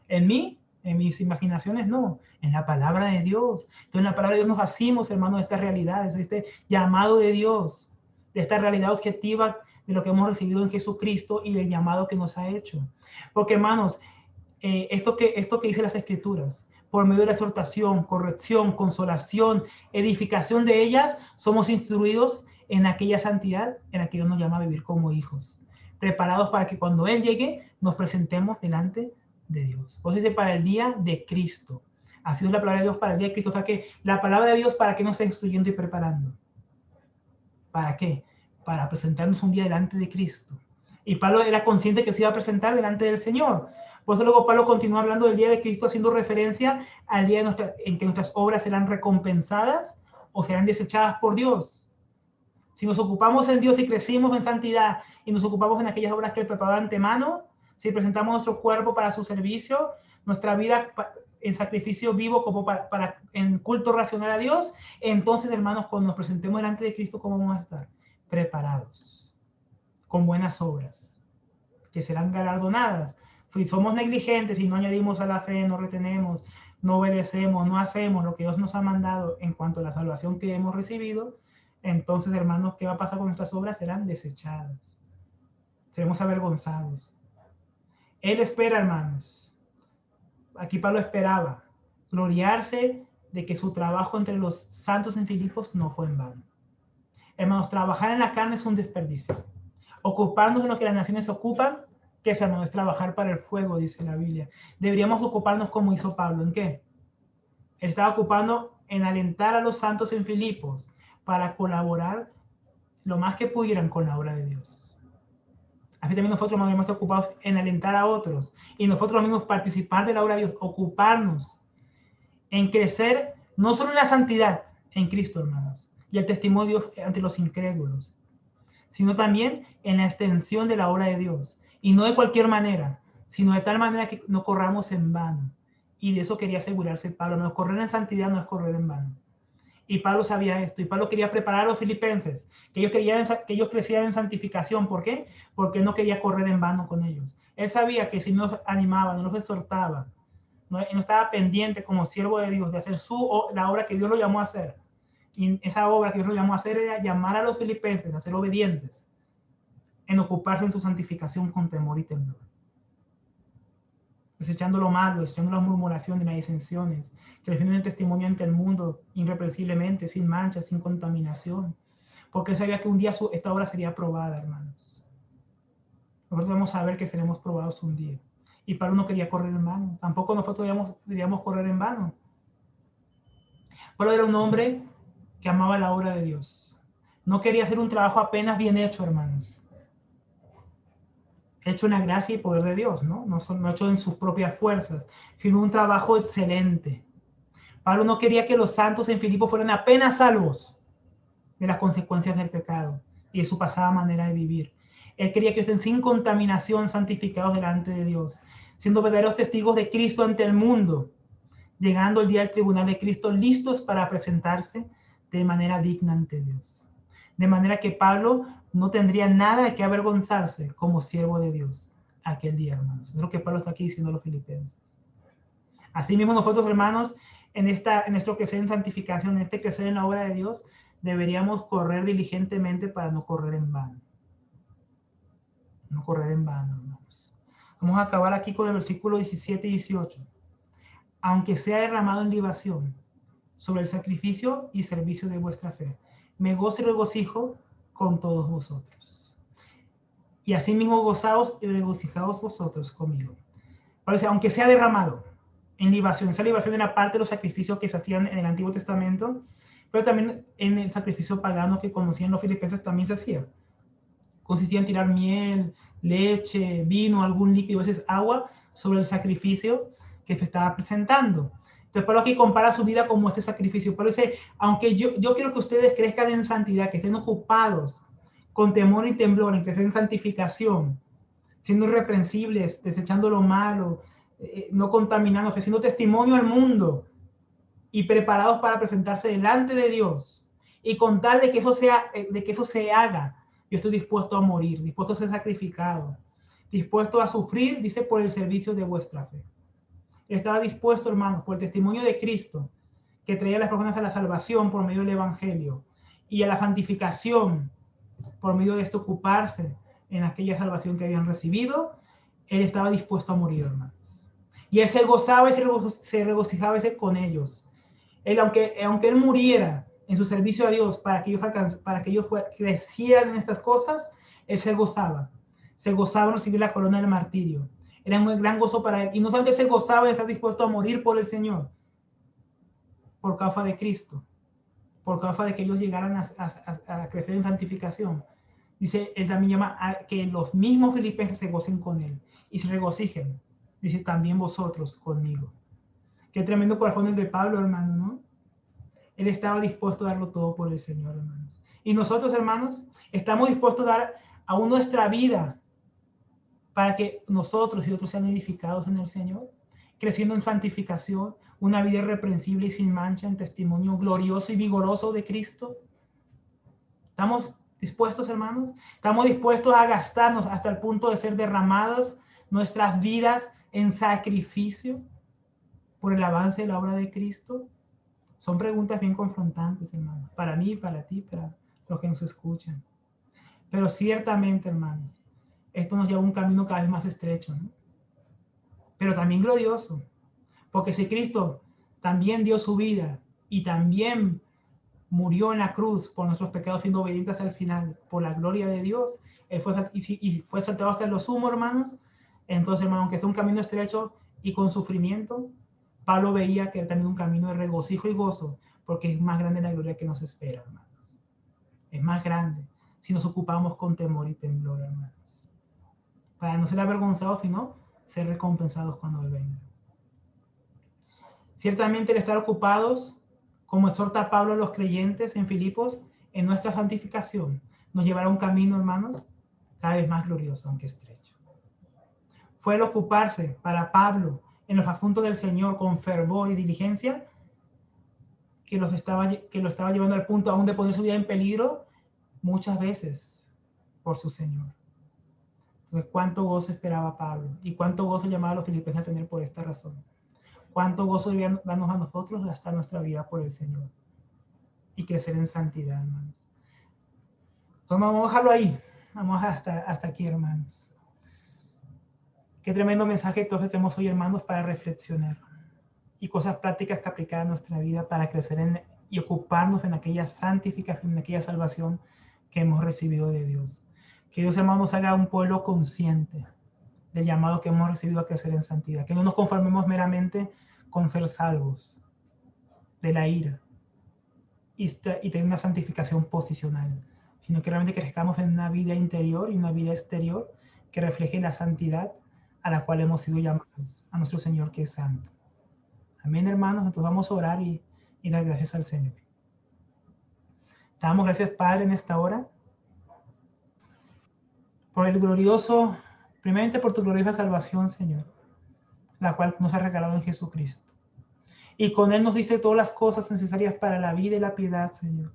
¿En mí? En mis imaginaciones, no. En la palabra de Dios. Entonces, en la palabra de Dios nos hacemos, hermanos, de estas realidades, de este llamado de Dios, de esta realidad objetiva de lo que hemos recibido en Jesucristo y del llamado que nos ha hecho. Porque, hermanos, esto que dice las Escrituras, por medio de la exhortación, corrección, consolación, edificación de ellas, somos instruidos en aquella santidad en la que Dios nos llama a vivir como hijos, preparados para que cuando Él llegue nos presentemos delante de Dios. O sea, dice para el día de Cristo. Así es la palabra de Dios para el día de Cristo. O sea que la palabra de Dios, ¿para qué nos está instruyendo y preparando? ¿Para qué? Para presentarnos un día delante de Cristo. Y Pablo era consciente que se iba a presentar delante del Señor. Por eso luego Pablo continúa hablando del día de Cristo, haciendo referencia al día en que nuestras obras serán recompensadas o serán desechadas por Dios. Si nos ocupamos en Dios y crecimos en santidad y nos ocupamos en aquellas obras que Él preparó de antemano, si presentamos nuestro cuerpo para su servicio, nuestra vida en sacrificio vivo como en culto racional a Dios, entonces, hermanos, cuando nos presentemos delante de Cristo, ¿cómo vamos a estar? Preparados, con buenas obras, que serán galardonadas. Si somos negligentes y no añadimos a la fe, no retenemos, no obedecemos, no hacemos lo que Dios nos ha mandado en cuanto a la salvación que hemos recibido, entonces, hermanos, ¿qué va a pasar con nuestras obras? Serán desechadas. Seremos avergonzados. Él espera, hermanos. Aquí Pablo esperaba gloriarse de que su trabajo entre los santos en Filipos no fue en vano. Hermanos, trabajar en la carne es un desperdicio. Ocuparnos de lo que las naciones ocupan, que es, hermanos, es trabajar para el fuego, dice la Biblia. Deberíamos ocuparnos como hizo Pablo. ¿En qué? Él estaba ocupando en alentar a los santos en Filipos para colaborar lo más que pudieran con la obra de Dios. Así también nosotros nos hemos ocupado en alentar a otros y nosotros mismos participar de la obra de Dios, ocuparnos en crecer no solo en la santidad en Cristo, hermanos, y el testimonio de Dios ante los incrédulos, sino también en la extensión de la obra de Dios. Y no de cualquier manera, sino de tal manera que no corramos en vano. Y de eso quería asegurarse Pablo. No, correr en santidad no es correr en vano. Y Pablo sabía esto. Y Pablo quería preparar a los filipenses, que ellos crecieran en santificación. ¿Por qué? Porque no quería correr en vano con ellos. Él sabía que si no los animaba, no los exhortaba, no estaba pendiente como siervo de Dios de hacer la obra que Dios lo llamó a hacer. Y esa obra que Dios lo llamó a hacer era llamar a los filipenses a ser obedientes, en ocuparse en su santificación con temor y temblor. Desechando lo malo, desechando las murmuraciones, las disensiones, que defienden el testimonio ante el mundo irreprensiblemente, sin manchas, sin contaminación. Porque él sabía que un día esta obra sería aprobada, hermanos. Nosotros debemos saber que seremos probados un día. Y Pablo no quería correr en vano. Tampoco nosotros debíamos correr en vano. Pablo era un hombre que amaba la obra de Dios. No quería hacer un trabajo apenas bien hecho, hermanos. Hecho en la gracia y poder de Dios, ¿no? No hecho en sus propias fuerzas, sino un trabajo excelente. Pablo no quería que los santos en Filipos fueran apenas salvos de las consecuencias del pecado y de su pasada manera de vivir. Él quería que estén sin contaminación, santificados delante de Dios, siendo verdaderos testigos de Cristo ante el mundo, llegando el día del tribunal de Cristo, listos para presentarse de manera digna ante Dios. De manera que Pablo no tendría nada de qué avergonzarse como siervo de Dios, aquel día, hermanos. Es lo que Pablo está aquí diciendo a los filipenses. Asimismo, nosotros, hermanos, en nuestro crecer en santificación, en este crecer en la obra de Dios, deberíamos correr diligentemente para no correr en vano. No correr en vano, hermanos. Vamos a acabar aquí con el versículo 17 y 18. Aunque sea derramado en libación sobre el sacrificio y servicio de vuestra fe, me gozo y regocijo con todos vosotros. Y asimismo gozaos y regocijaos vosotros conmigo. Pero, o sea, aunque sea derramado en libación, esa libación era parte de los sacrificios que se hacían en el Antiguo Testamento, pero también en el sacrificio pagano que conocían los filipenses también se hacía. Consistía en tirar miel, leche, vino, algún líquido, a veces agua, sobre el sacrificio que se estaba presentando. Entonces, Pablo aquí compara su vida como este sacrificio. Pablo dice, aunque yo quiero que ustedes crezcan en santidad, que estén ocupados con temor y temblor, en crecer en santificación, siendo irreprensibles, desechando lo malo, no contaminando, ofreciendo testimonio al mundo y preparados para presentarse delante de Dios. Y con tal de que eso se haga, yo estoy dispuesto a morir, dispuesto a ser sacrificado, dispuesto a sufrir, dice, por el servicio de vuestra fe. Estaba dispuesto, hermanos, por el testimonio de Cristo, que traía a las personas a la salvación por medio del Evangelio y a la santificación por medio de esto, ocuparse en aquella salvación que habían recibido. Él estaba dispuesto a morir, hermanos. Y él se gozaba y se regocijaba con ellos. Él, aunque él muriera en su servicio a Dios para que ellos crecieran en estas cosas, él se gozaba en recibir la corona del martirio. Era un gran gozo para él. Y no solamente se gozaba de estar dispuesto a morir por el Señor, por causa de Cristo, por causa de que ellos llegaran a crecer en santificación. Dice, él también llama a que los mismos filipenses se gocen con él y se regocijen. Dice, también vosotros conmigo. Qué tremendo corazón el de Pablo, hermano, ¿no? Él estaba dispuesto a darlo todo por el Señor, hermanos. Y nosotros, hermanos, estamos dispuestos a dar aún nuestra vida para que nosotros y otros sean edificados en el Señor, creciendo en santificación, una vida irreprensible y sin mancha, en testimonio glorioso y vigoroso de Cristo. ¿Estamos dispuestos, hermanos? ¿Estamos dispuestos a gastarnos hasta el punto de ser derramadas nuestras vidas en sacrificio por el avance de la obra de Cristo? Son preguntas bien confrontantes, hermanos, para mí, para ti, para los que nos escuchan. Pero ciertamente, hermanos, esto nos lleva a un camino cada vez más estrecho, ¿no? Pero también glorioso, porque si Cristo también dio su vida y también murió en la cruz por nuestros pecados, siendo obedientes hasta el final, por la gloria de Dios, él fue saltado hasta lo sumo, hermanos. Entonces, hermano, aunque es un camino estrecho y con sufrimiento, Pablo veía que era también un camino de regocijo y gozo, porque es más grande la gloria que nos espera, hermanos. Es más grande si nos ocupamos con temor y temblor, hermanos. Para no ser avergonzados, sino ser recompensados cuando Él venga. Ciertamente el estar ocupados, como exhorta Pablo a los creyentes en Filipos, en nuestra santificación, nos llevará a un camino, hermanos, cada vez más glorioso, aunque estrecho. Fue el ocuparse para Pablo en los asuntos del Señor con fervor y diligencia que lo estaba llevando al punto aún de poner su vida en peligro muchas veces por su Señor. Entonces, ¿cuánto gozo esperaba Pablo? ¿Y cuánto gozo llamaba a los filipenses a tener por esta razón? ¿Cuánto gozo debía darnos a nosotros gastar nuestra vida por el Señor y crecer en santidad, hermanos? Entonces, vamos a dejarlo ahí. Vamos hasta aquí, hermanos. Qué tremendo mensaje entonces tenemos hoy, hermanos, para reflexionar y cosas prácticas que aplicar a nuestra vida para crecer y ocuparnos en aquella santificación, en aquella salvación que hemos recibido de Dios. Que Dios, hermanos, nos haga un pueblo consciente del llamado que hemos recibido a crecer en santidad. Que no nos conformemos meramente con ser salvos de la ira y tener una santificación posicional, sino que realmente crezcamos en una vida interior y una vida exterior que refleje la santidad a la cual hemos sido llamados, a nuestro Señor que es santo. Amén, hermanos. Entonces vamos a orar y dar gracias al Señor. Te damos gracias, Padre, en esta hora, por el glorioso, primeramente por tu gloriosa salvación, Señor, la cual nos ha regalado en Jesucristo. Y con Él nos diste todas las cosas necesarias para la vida y la piedad, Señor.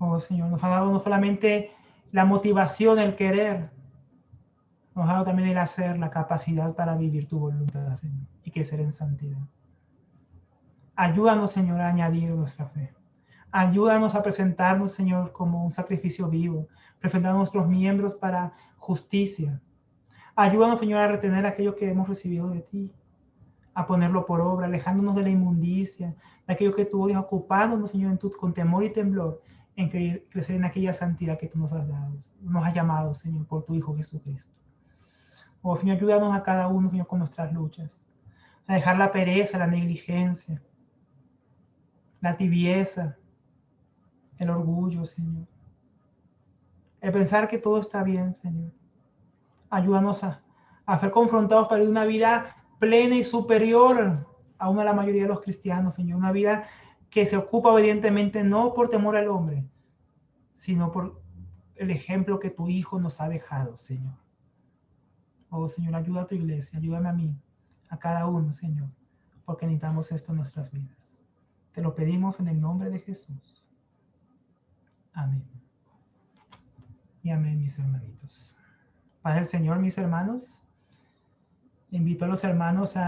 Oh, Señor, nos ha dado no solamente la motivación, el querer, Nos ha dado también el hacer, la capacidad para vivir tu voluntad, Señor, y crecer en santidad. Ayúdanos, Señor, a añadir nuestra fe. Ayúdanos a presentarnos, Señor, como un sacrificio vivo, presentar a nuestros miembros para justicia. Ayúdanos, Señor, a retener aquello que hemos recibido de ti, a ponerlo por obra, alejándonos de la inmundicia, de aquello que tú odias, ocupándonos, Señor, con temor y temblor, en crecer en aquella santidad que tú nos has dado, nos has llamado, Señor, por tu Hijo Jesucristo. Oh, Señor, ayúdanos a cada uno, Señor, con nuestras luchas, a dejar la pereza, la negligencia, la tibieza, el orgullo, Señor. El pensar que todo está bien, Señor. Ayúdanos a ser confrontados para vivir una vida plena y superior a una de la mayoría de los cristianos, Señor. Una vida que se ocupa obedientemente no por temor al hombre, sino por el ejemplo que tu Hijo nos ha dejado, Señor. Oh, Señor, ayuda a tu iglesia, ayúdame a mí, a cada uno, Señor, porque necesitamos esto en nuestras vidas. Te lo pedimos en el nombre de Jesús. Amén. Y amén, mis hermanitos. Paz del Señor, mis hermanos. Invito a los hermanos a